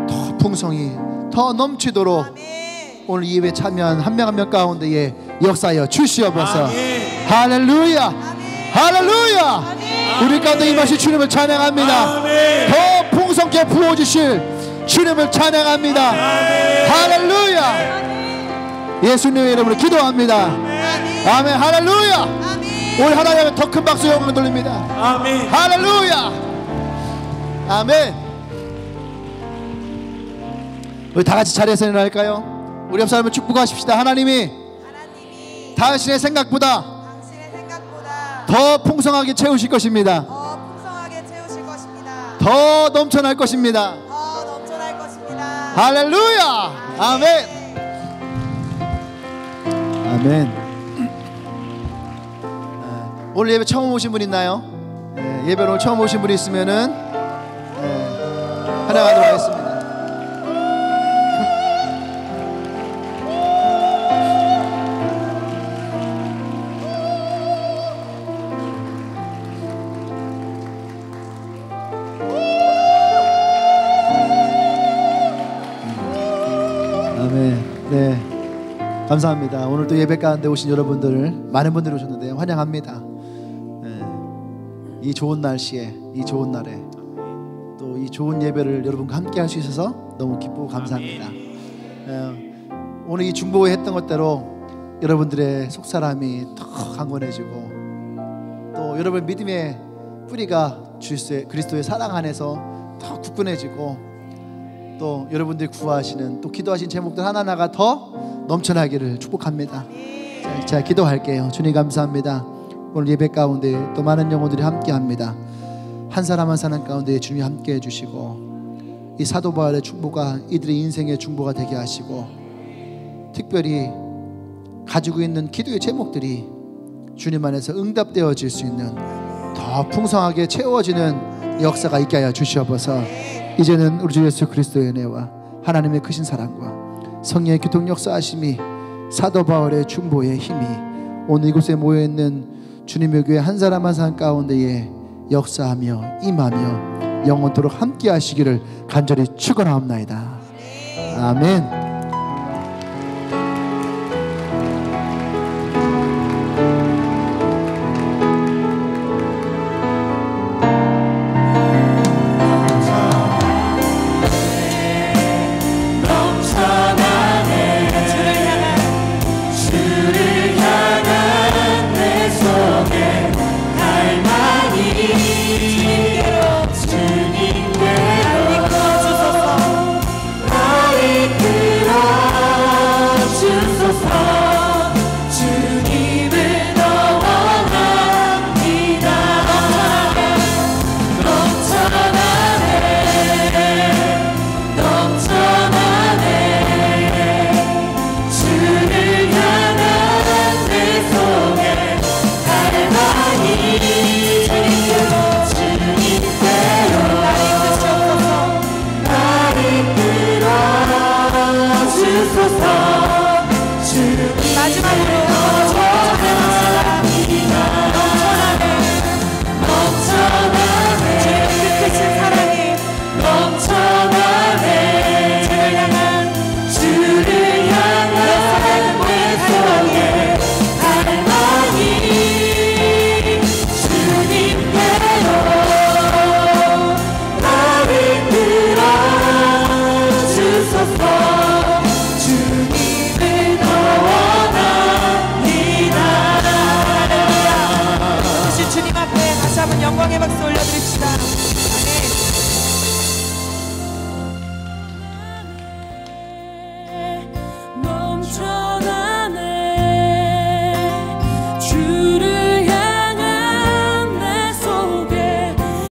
더 풍성히 더 넘치도록 오늘 이 예배 참여한 한 명 한 명 가운데에 역사하여 주시옵소서. 할렐루야, 할렐루야. 우리 가운데 임하신 주님을 찬양합니다. 더 풍성케 부어주실 주님을 찬양합니다. 할렐루야. 예수님의 이름으로 기도합니다. 아멘. 할렐루야. 우리 하나님의 더 큰 박수 영광을 돌립니다. 아멘. 할렐루야. 아멘. 우리 다 같이 자리에서 일어날까요? 우리 옆 사람을 축복하십시다. 하나님이 당신의 생각보다 더 풍성하게 채우실 것입니다. 더 넘쳐날 것입니다. 할렐루야. 아멘. 아멘. 오늘 예배 처음 오신 분 있나요? 예배 오늘 처음 오신 분 있으면은 환영하도록 하겠습니다. 아멘. 네, 감사합니다. 오늘 또 예배 가운데 오신 여러분들 많은 분들이 오셨는데 환영합니다. 이 좋은 날씨에 이 좋은 날에 또 이 좋은 예배를 여러분과 함께 할 수 있어서 너무 기쁘고 감사합니다. 오늘 이 중보회 했던 것대로 여러분들의 속사람이 더 강건해지고 또 여러분 믿음의 뿌리가 그리스도의 사랑 안에서 더 굳건해지고 또 여러분들이 구하시는 또 기도하신 제목들 하나하나가 더 넘쳐나기를 축복합니다. 자, 기도할게요. 주님 감사합니다. 오늘 예배 가운데 또 많은 영혼들이 함께합니다. 한 사람 한 사람 가운데 주님이 함께해 주시고 이 사도 바울의 중보가 이들의 인생의 중보가 되게 하시고 특별히 가지고 있는 기도의 제목들이 주님 안에서 응답되어질 수 있는 더 풍성하게 채워지는 역사가 있게 하여 주시옵소서. 이제는 우리 주 예수 그리스도의 은혜와 하나님의 크신 사랑과 성령의 교통 역사하심이 사도 바울의 중보의 힘이 오늘 이곳에 모여있는 주님의 교회 한 사람 한 사람 가운데에 역사하며 임하며 영원토록 함께 하시기를 간절히 축원하옵나이다. 아멘. 주소서